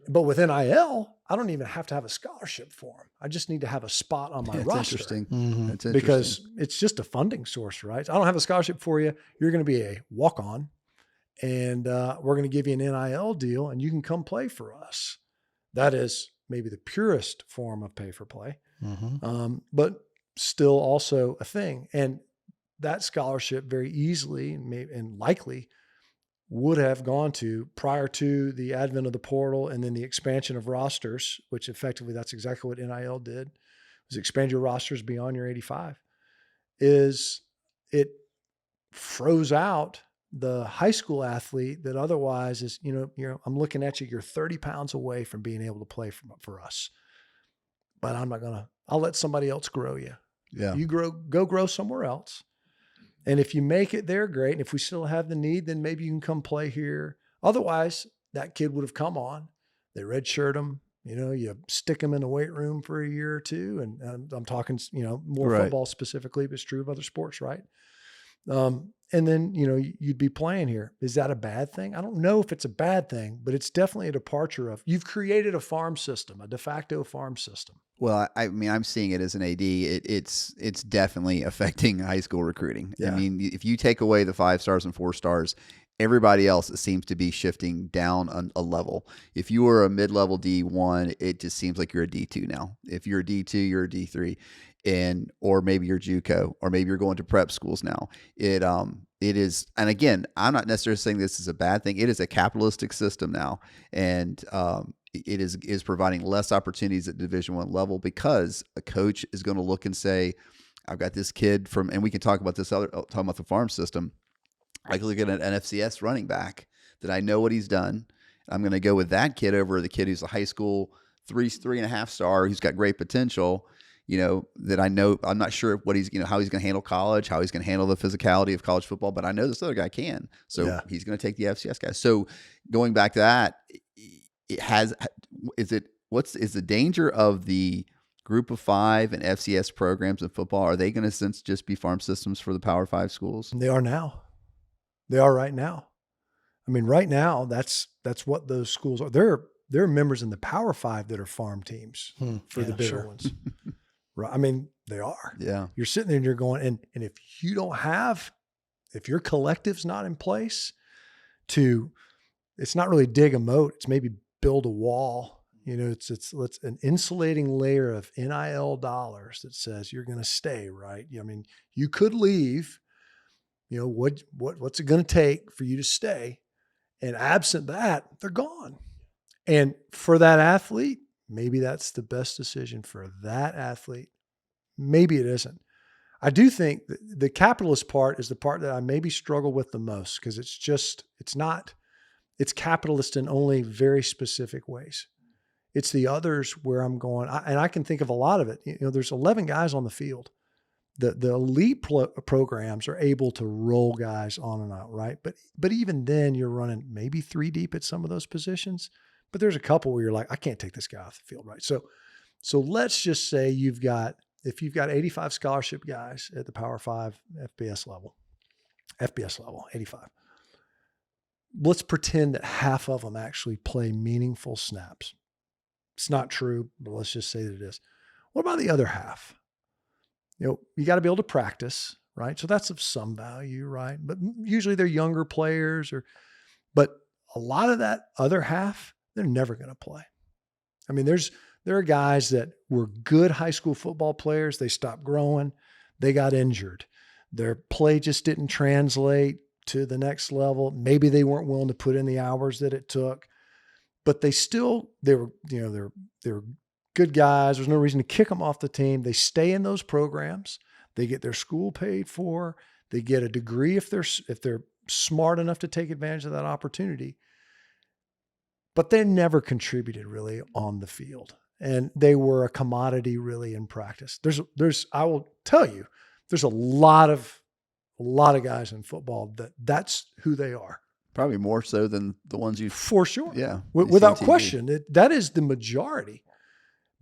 But with NIL, I don't even have to have a scholarship for them. I just need to have a spot on my roster. Interesting. Mm-hmm. That's interesting. Because it's just a funding source, right? I don't have a scholarship for you. You're going to be a walk-on, and we're going to give you an NIL deal, and you can come play for us. That is maybe the purest form of pay for play, but still also a thing. And that scholarship very easily and likely would have gone to, prior to the advent of the portal and then the expansion of rosters, which effectively that's exactly what NIL did, was expand your rosters beyond your 85, is it froze out the high school athlete that otherwise is, I'm looking at you, you're 30 pounds away from being able to play for us, but I'll let somebody else grow you. Yeah. You go grow somewhere else. And if you make it there, great. And if we still have the need, then maybe you can come play here. Otherwise, that kid would have come on. They redshirt him. You stick them in the weight room for a year or two. And I'm talking, more Right. football specifically, but it's true of other sports, right? And then, you'd be playing here. Is that a bad thing? I don't know if it's a bad thing, but it's definitely a departure you've created a farm system, a de facto farm system. Well, I mean, I'm seeing it as an AD. It's definitely affecting high school recruiting. Yeah. I mean, if you take away the 5 stars and 4 stars, everybody else seems to be shifting down a level. If you were a mid-level D1, it just seems like you're a D2 now. If you're a D2, you're a D3. Or maybe you're JUCO, or maybe you're going to prep schools now. It is, and again, I'm not necessarily saying this is a bad thing. It is a capitalistic system now, and it is providing less opportunities at Division I level, because a coach is going to look and say, I've got this kid and we can talk about talking about the farm system. I can look at an FCS running back that I know what he's done. I'm going to go with that kid over the kid who's a high school 3.5 star who's got great potential. That I know, I'm not sure what he's, how he's going to handle college, how he's going to handle the physicality of college football, but I know this other guy can. So he's going to take the FCS guy. So going back to that, is the danger of the Group of 5 and FCS programs in football, are they going to since just be farm systems for the Power 5 schools? They are now. They are right now. I mean, right now, that's what those schools are. There are members in the Power Five that are farm teams for the bigger ones. Right? I mean, they are. Yeah. You're sitting there and you're going, and if you don't have, if your collective's not in place it's not really dig a moat, it's maybe build a wall. You know, it's an insulating layer of NIL dollars that says you're going to stay, right? I mean, you could leave, you know, what's it going to take for you to stay? And absent that, they're gone. And for that athlete, maybe that's the best decision for that athlete. Maybe it isn't. I do think the capitalist part is the part that I maybe struggle with the most, because it's capitalist in only very specific ways. It's the others where I'm going, and I can think of a lot of it. You know, there's 11 guys on the field. The elite programs are able to roll guys on and out, right? But even then, you're running maybe 3 deep at some of those positions. But there's a couple where you're like, I can't take this guy off the field, right? So let's just say if you've got 85 scholarship guys at the Power 5 FBS level, 85. Let's pretend that half of them actually play meaningful snaps. It's not true, but let's just say that it is. What about the other half? You know, you got to be able to practice, right? So that's of some value, right? But usually they're younger players, but a lot of that other half, they're never going to play. I mean, there are guys that were good high school football players. They stopped growing. They got injured. Their play just didn't translate to the next level. Maybe they weren't willing to put in the hours that it took, but they were good guys. There's no reason to kick them off the team. They stay in those programs. They get their school paid for. They get a degree if they're smart enough to take advantage of that opportunity. But they never contributed really on the field, and they were a commodity really in practice. I will tell you, there's a lot of guys in football that's who they are. Probably more so than the ones you. For sure. Yeah. Without question, that is the majority.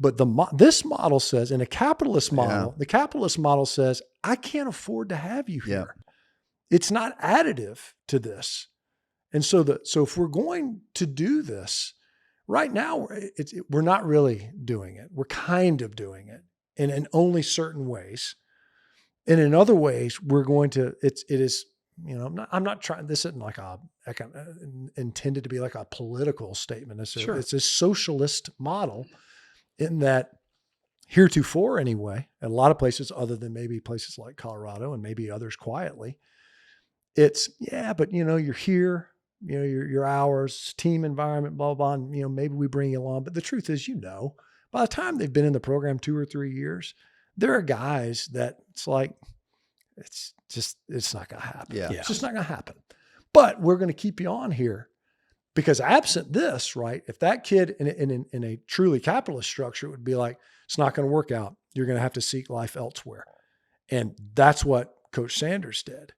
But this model says, in a capitalist model, the capitalist model says, I can't afford to have you here. Yeah. It's not additive to this. And so if we're going to do this right now, we're not really doing it. We're kind of doing it in only certain ways. And in other ways, we're going to, it is, you know, I'm not trying, this isn't like intended to be like a political statement. It's a socialist model in that heretofore anyway, at a lot of places other than maybe places like Colorado and maybe others quietly, it's, but you know, you're here, you know, your hours, team environment, blah, blah, blah, and, you know, maybe we bring you along. But the truth is, you know, by the time they've been in the program 2 or 3 years, there are guys that it's like, it's not going to happen. Yeah. It's just not going to happen. But we're going to keep you on here because absent this, right? If that kid in a truly capitalist structure, it would be like, it's not going to work out. You're going to have to seek life elsewhere. And that's what Coach Sanders did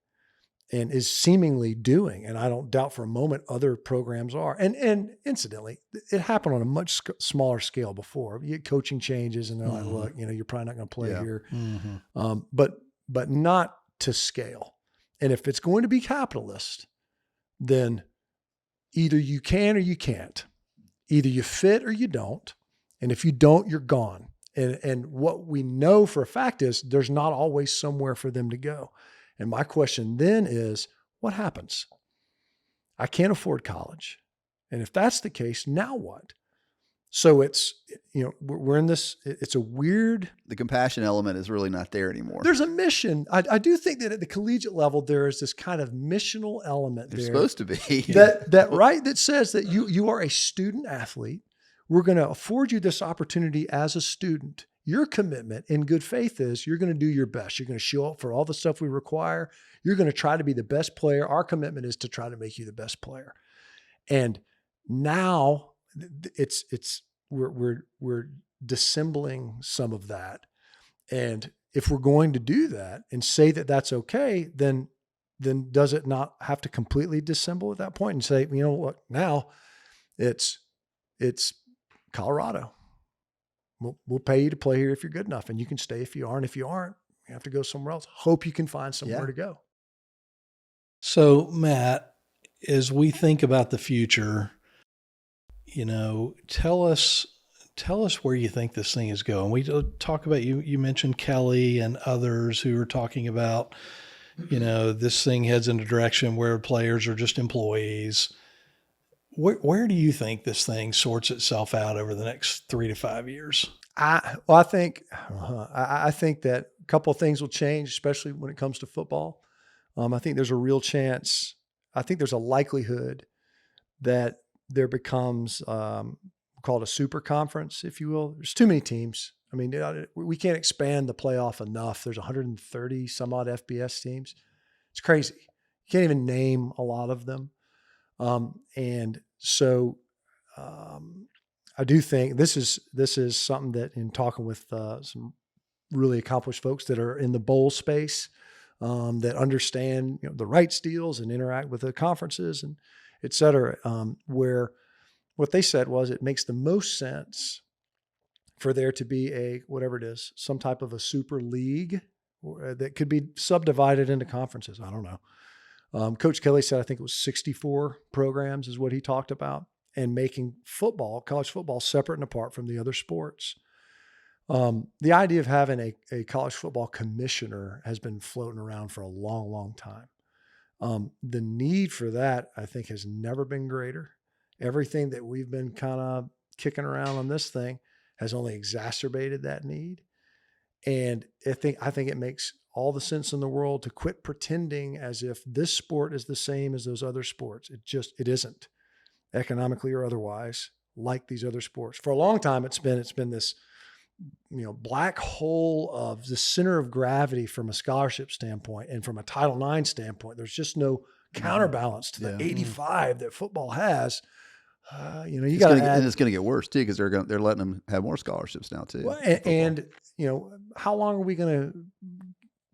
and is seemingly doing. And I don't doubt for a moment other programs are. And incidentally, it happened on a much smaller scale before. You get coaching changes and they're like, look, you know, you're probably not going to play here. Mm-hmm. But not to scale. And if it's going to be capitalist, then either you can or you can't. Either you fit or you don't. And if you don't, you're gone. And what we know for a fact is there's not always somewhere for them to go. And my question then is, what happens? I can't afford college. And if that's the case, now what? So it's, you know, we're in this, it's a weird. The compassion element is really not there anymore. There's a mission. I do think that at the collegiate level, there is this kind of missional element There's there. supposed to be. that says that you are a student athlete. We're going to afford you this opportunity as a student. Your commitment in good faith is you're going to do your best. You're going to show up for all the stuff we require. You're going to try to be the best player. Our commitment is to try to make you the best player. And now we're dissembling some of that. And if we're going to do that and say that that's okay, then does it not have to completely dissemble at that point and say, you know what, now it's Colorado. We'll pay you to play here if you're good enough, and you can stay if you aren't. If you aren't, you have to go somewhere else. Hope you can find somewhere to go. So, Matt, as we think about the future, tell us where you think this thing is going. We talk about, you mentioned Kelly and others who are talking about, this thing heads in a direction where players are just employees. Where do you think this thing sorts itself out over the next 3 to 5 years? I think that a couple of things will change, especially when it comes to football. I think there's a real chance. I think there's a likelihood that there becomes called a super conference, if you will. There's too many teams. I mean, we can't expand the playoff enough. There's 130 some odd FBS teams. It's crazy. You can't even name a lot of them. And so I do think this is something that, in talking with some really accomplished folks that are in the bowl space, that understand the rights deals and interact with the conferences and et cetera, where what they said was it makes the most sense for there to be whatever it is, some type of a super league that could be subdivided into conferences. I don't know. Coach Kelly said, I think it was 64 programs is what he talked about, and making college football separate and apart from the other sports. The idea of having a college football commissioner has been floating around for a long, long time. The need for that, I think, has never been greater. Everything that we've been kind of kicking around on this thing has only exacerbated that need. And I think it makes all the sense in the world to quit pretending as if this sport is the same as those other sports. It isn't, economically or otherwise, like these other sports. For a long time, it's been this, black hole of the center of gravity from a scholarship standpoint and from a Title IX standpoint. There's just no counterbalance to the 85 that football has. You got to add, and it's going to get worse too, because they're letting them have more scholarships now too. Well, and how long are we going to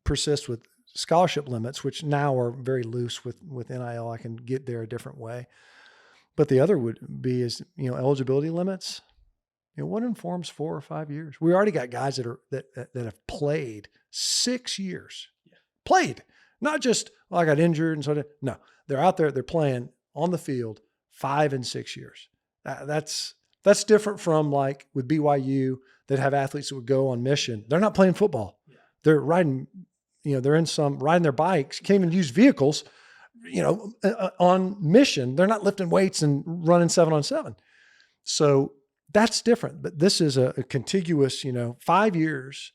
persist with scholarship limits, which now are very loose with NIL? I can get there a different way, but the other would be eligibility limits. What informs 4 or 5 years? We already got guys that have played 6 years, played, not just I got injured and so on. No, they're out there, they're playing on the field 5 and 6 years. That's different from like with BYU that have athletes that would go on mission. They're not playing football. Yeah. They're riding, they're riding their bikes, can't even use vehicles, on mission. They're not lifting weights and running 7-on-7. So that's different. But this is a contiguous, 5 years.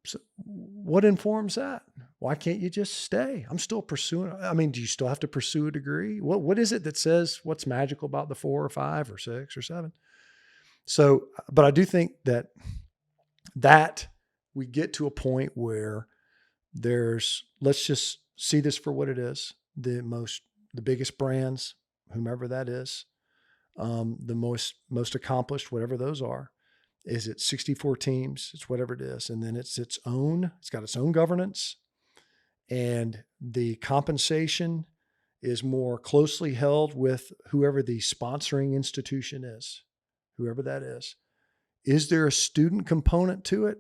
So what informs that? Why can't you just stay? I'm still pursuing. I mean, do you still have to pursue a degree? What is it that says what's magical about the 4 or 5 or 6 or 7? So, but I do think that we get to a point where let's just see this for what it is. The biggest brands, whomever that is, the most accomplished, whatever those are, is it 64 teams? It's whatever it is. And then it's got its own governance, and the compensation is more closely held with whoever the sponsoring institution is, whoever that is. Is there a student component to it?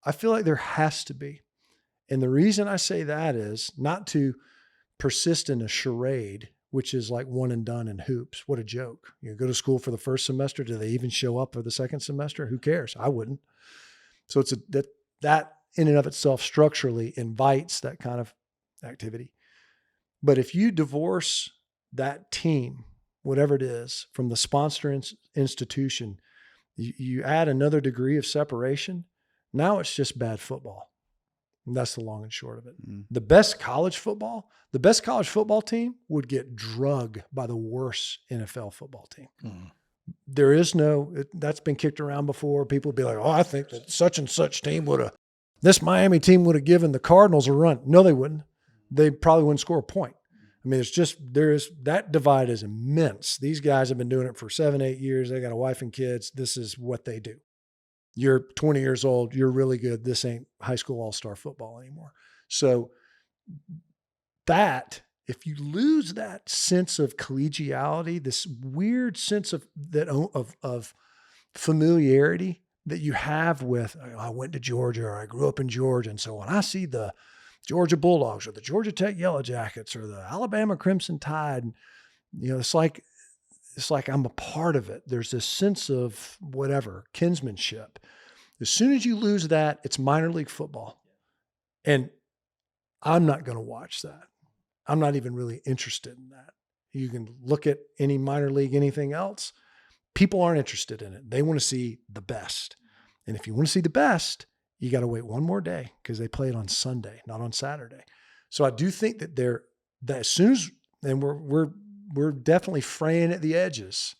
I feel like there has to be. And the reason I say that is not to persist in a charade, which is like one and done in hoops. What a joke. You go to school for the first semester. Do they even show up for the second semester? Who cares? I wouldn't. So it's that in and of itself structurally invites that kind of activity. But if you divorce that team, whatever it is, from the sponsor institution, you add another degree of separation. Now it's just bad football. And that's the long and short of it. Mm. The best college football team would get drugged by the worst NFL football team. Mm. There is that's been kicked around before. People would be like, I think that such and such team this Miami team would have given the Cardinals a run. No, they wouldn't. They probably wouldn't score a point. I mean, that divide is immense. These guys have been doing it for 7-8 years. They got a wife and kids. This is what they do. You're 20 years old. You're really good. This ain't high school all-star football anymore. So if you lose that sense of collegiality, this weird sense of familiarity that you have with, I went to Georgia or I grew up in Georgia. And so when I see the Georgia Bulldogs or the Georgia Tech Yellow Jackets or the Alabama Crimson Tide. You know, it's like I'm a part of it. There's this sense of whatever, kinsmanship. As soon as you lose that, it's minor league football. And I'm not going to watch that. I'm not even really interested in that. You can look at any minor league, anything else. People aren't interested in it. They want to see the best. And if you want to see the best, you got to wait one more day because they play it on Sunday, not on Saturday. So I do think that that as soon as, and we're definitely fraying at the edges.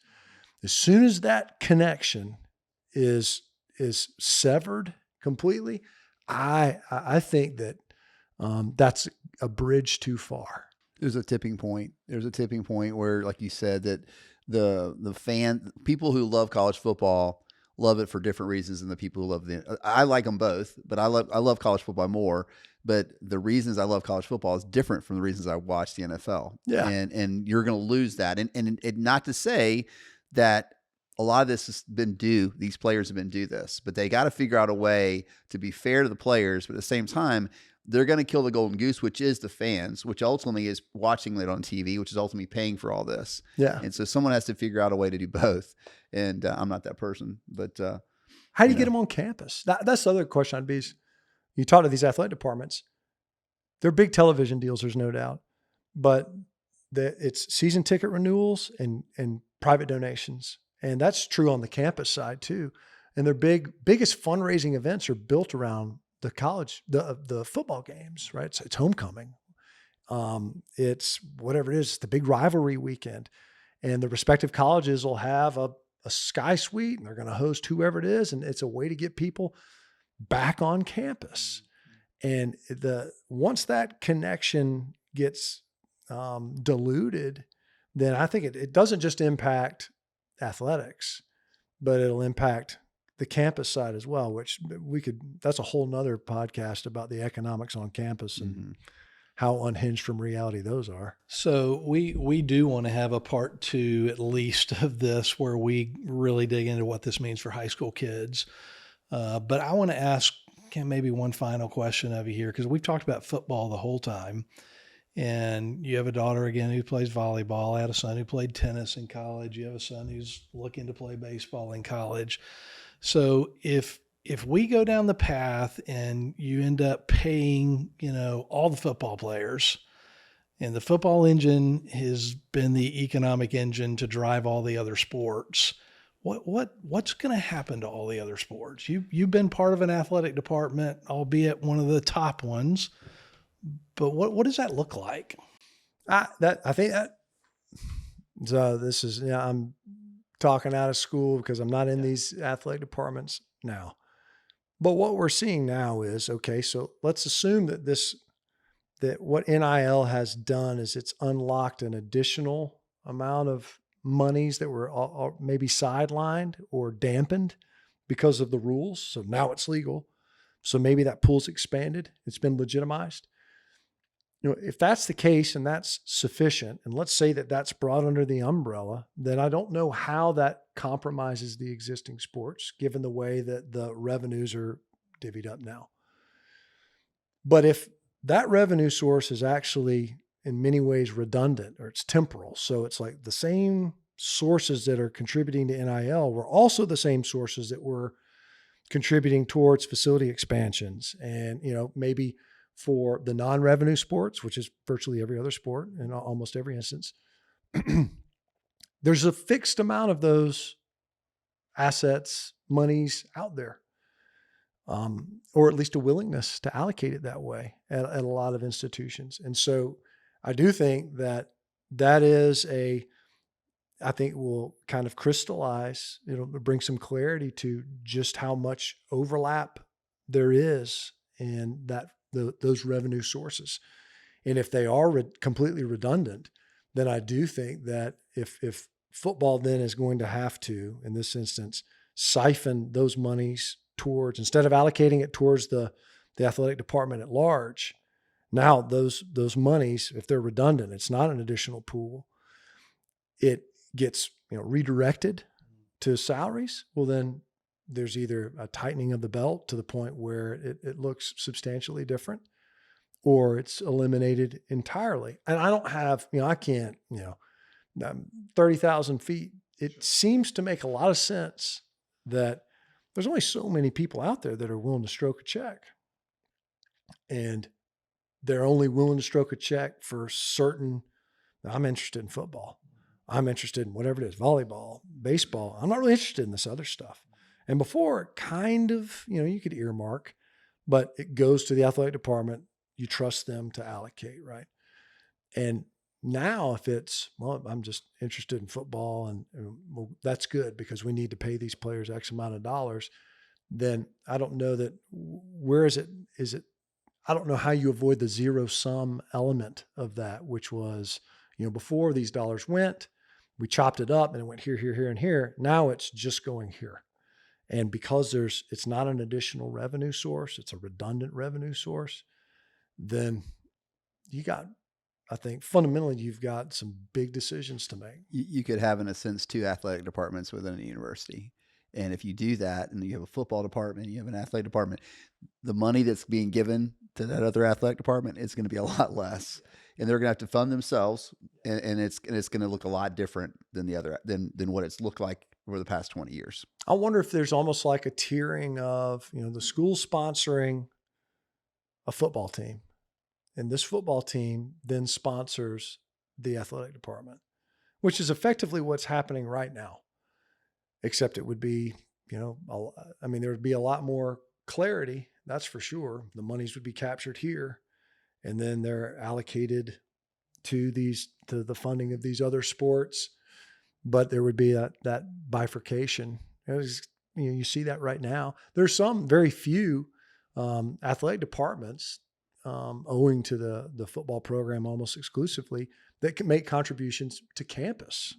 As soon as that connection is severed completely, I think that that's a bridge too far. There's a tipping point. There's a tipping point where, like you said, that the people who love college football love it for different reasons than the people who love I like them both, but I love college football more. But the reasons I love college football is different from the reasons I watch the NFL. Yeah. And you're going to lose that. And not to say that a lot of this has been due, these players have been due this, but they got to figure out a way to be fair to the players. But at the same time, they're going to kill the golden goose, which is the fans, which ultimately is watching it on TV, which is ultimately paying for all this. Yeah. And so someone has to figure out a way to do both. And I'm not that person, but how do you get them on campus? That's the other question I'd be. You talk to these athletic departments, they're big television deals, there's no doubt, but it's season ticket renewals and private donations. And that's true on the campus side too. And their biggest fundraising events are built around the college, the football games, right? It's homecoming. It's whatever it is, the big rivalry weekend. And the respective colleges will have a sky suite and they're going to host whoever it is. And it's a way to get people back on campus. And once that connection gets diluted, then I think it doesn't just impact athletics, but it'll impact the campus side as well, which that's a whole nother podcast about the economics on campus and how unhinged from reality those are. So we do want to have a part 2 at least of this where we really dig into what this means for high school kids. But I want to ask maybe one final question of you here, because we've talked about football the whole time. And you have a daughter, again, who plays volleyball. I had a son who played tennis in college. You have a son who's looking to play baseball in college. So if we go down the path and you end up paying, all the football players, and the football engine has been the economic engine to drive all the other sports, what's going to happen to all the other sports? You've been part of an athletic department, albeit one of the top ones. But what does that look like? I think that this is, I'm talking out of school because I'm not in these athletic departments now. But what we're seeing now is, okay, so let's assume that what NIL has done is it's unlocked an additional amount of monies that were maybe sidelined or dampened because of the rules. So now it's legal. So maybe that pool's expanded. It's been legitimized. If that's the case and that's sufficient, and let's say that that's brought under the umbrella, then I don't know how that compromises the existing sports, given the way that the revenues are divvied up now. But if that revenue source is actually in many ways redundant, or it's temporal, so it's like the same sources that are contributing to NIL were also the same sources that were contributing towards facility expansions and, maybe for the non-revenue sports, which is virtually every other sport in almost every instance, there's a fixed amount of those assets, monies out there, or at least a willingness to allocate it that way at a lot of institutions. And so I do think that is I think will kind of crystallize, it'll bring some clarity to just how much overlap there is in those revenue sources. And if they are completely redundant, then I do think that if football then is going to have to, in this instance, siphon those monies towards, instead of allocating it towards the athletic department at large, now those monies, if they're redundant, it's not an additional pool, it gets redirected to salaries. Well, then there's either a tightening of the belt to the point where it looks substantially different, or it's eliminated entirely. And I don't have, I can't, 30,000 feet. It seems to make a lot of sense that there's only so many people out there that are willing to stroke a check. And they're only willing to stroke a check for certain. I'm interested in football. I'm interested in whatever it is, volleyball, baseball. I'm not really interested in this other stuff. And before, it kind of, you could earmark, but it goes to the athletic department. You trust them to allocate, right? And now if it's, well, I'm just interested in football and well, that's good because we need to pay these players X amount of dollars, then I don't know that, where is it? I don't know how you avoid the zero sum element of that, which was, before these dollars went, we chopped it up and it went here, here, here, and here. Now it's just going here. And because it's not an additional revenue source, it's a redundant revenue source, then I think fundamentally you've got some big decisions to make. You could have, in a sense, two athletic departments within a university. And if you do that and you have a football department, you have an athletic department, the money that's being given to that other athletic department is going to be a lot less. And they're going to have to fund themselves. And it's going to look a lot different than than what it's looked like over the past 20 years. I wonder if there's almost like a tiering of, the school sponsoring a football team. And this football team then sponsors the athletic department, which is effectively what's happening right now. Except it would be, there would be a lot more clarity. That's for sure. The monies would be captured here and then they're allocated to the funding of these other sports. But there would be that bifurcation. You see that right now. There's some very few athletic departments owing to the football program almost exclusively that can make contributions to campus.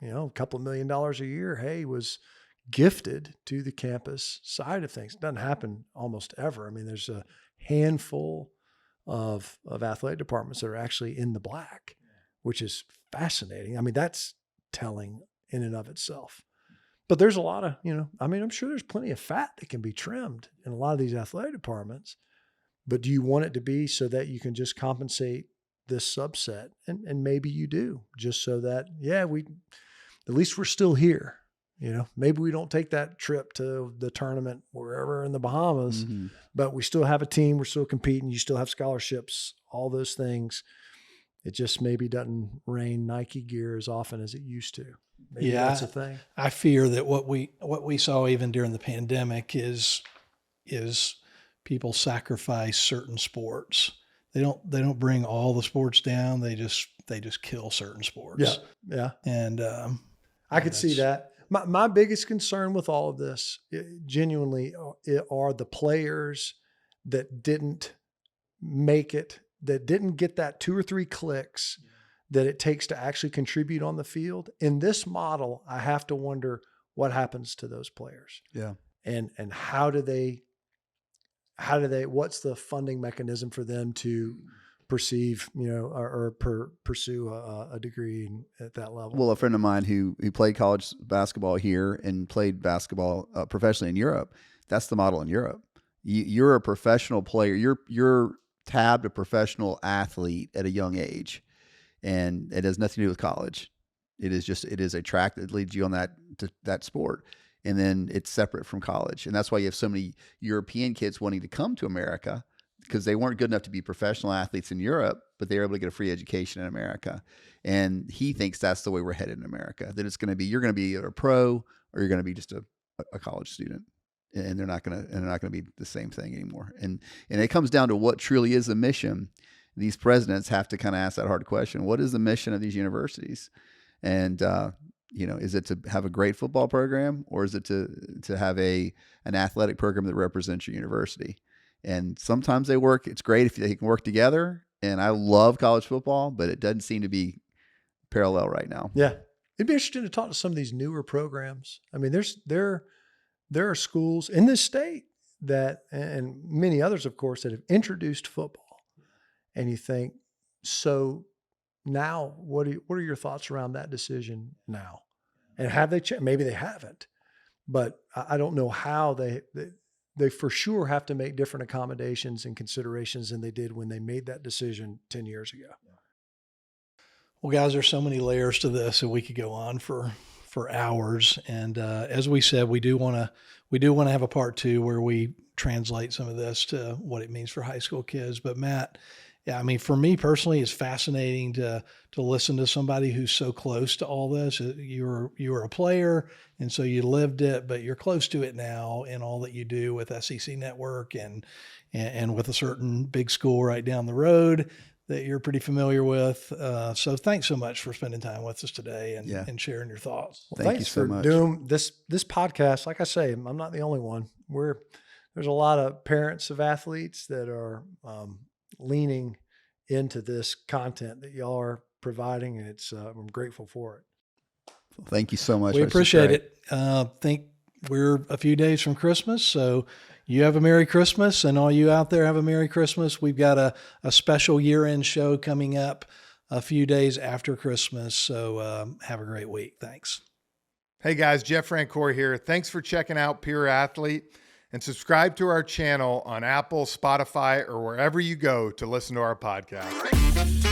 A couple of $1 million a year, was gifted to the campus side of things. It doesn't happen almost ever. There's a handful of athletic departments that are actually in the black, which is fascinating. That's telling in and of itself. But there's a lot of, I'm sure there's plenty of fat that can be trimmed in a lot of these athletic departments. But do you want it to be so that you can just compensate this subset? And maybe you do, just so that, at least we're still here. Maybe we don't take that trip to the tournament wherever in the Bahamas, but we still have a team. We're still competing. You still have scholarships, all those things. It just maybe doesn't rain Nike gear as often as it used to. Maybe that's a thing. I fear that what we saw even during the pandemic is people sacrifice certain sports. They don't bring all the sports down. They just kill certain sports. Yeah. And I could see that. My biggest concern with all of this, genuinely, are the players that didn't make it, that didn't get that 2 or 3 clicks that it takes to actually contribute on the field. In this model, I have to wonder what happens to those players. Yeah. And how do they, what's the funding mechanism for them to perceive, or pursue a degree at that level? Well, a friend of mine who played college basketball here and played basketball professionally in Europe, that's the model in Europe. You're a professional player. You're tabbed a professional athlete at a young age, and it has nothing to do with college. It is a track that leads you on that sport. And then it's separate from college. And that's why you have so many European kids wanting to come to America, because they weren't good enough to be professional athletes in Europe, but they were able to get a free education in America. And he thinks that's the way we're headed in America, that you're going to be either a pro or you're going to be just a college student. And they're not going to be the same thing anymore. And it comes down to what truly is the mission. These presidents have to kind of ask that hard question. What is the mission of these universities? And, is it to have a great football program, or is it to have an athletic program that represents your university? And sometimes they work. It's great if they can work together. And I love college football, but it doesn't seem to be parallel right now. Yeah. It'd be interesting to talk to some of these newer programs. There are schools in this state that, and many others, of course, that have introduced football. And you think, so now what are your thoughts around that decision now? And have they changed? Maybe they haven't, but I don't know how they for sure have to make different accommodations and considerations than they did when they made that decision 10 years ago. Well, guys, there's so many layers to this, and we could go on for hours. And as we said, we do want to have a part 2 where we translate some of this to what it means for high school kids. But Matt, yeah, I mean, for me personally, it's fascinating to listen to somebody who's so close to all this. You were a player, and so you lived it, but you're close to it now in all that you do with SEC Network and with a certain big school right down the road that you're pretty familiar with. So thanks so much for spending time with us today and sharing your thoughts. Well, thanks for doing this podcast. Like I say, I'm not the only one. There's a lot of parents of athletes that are leaning into this content that y'all are providing, and I'm grateful for it. Thank you so much. We appreciate it. Think we're a few days from Christmas, so you have a Merry Christmas, and all you out there have a Merry Christmas. We've got a special year-end show coming up a few days after Christmas, so have a great week. Thanks. Hey guys, Jeff Francoeur here. Thanks for checking out Pure Athlete, and subscribe to our channel on Apple, Spotify, or wherever you go to listen to our podcast.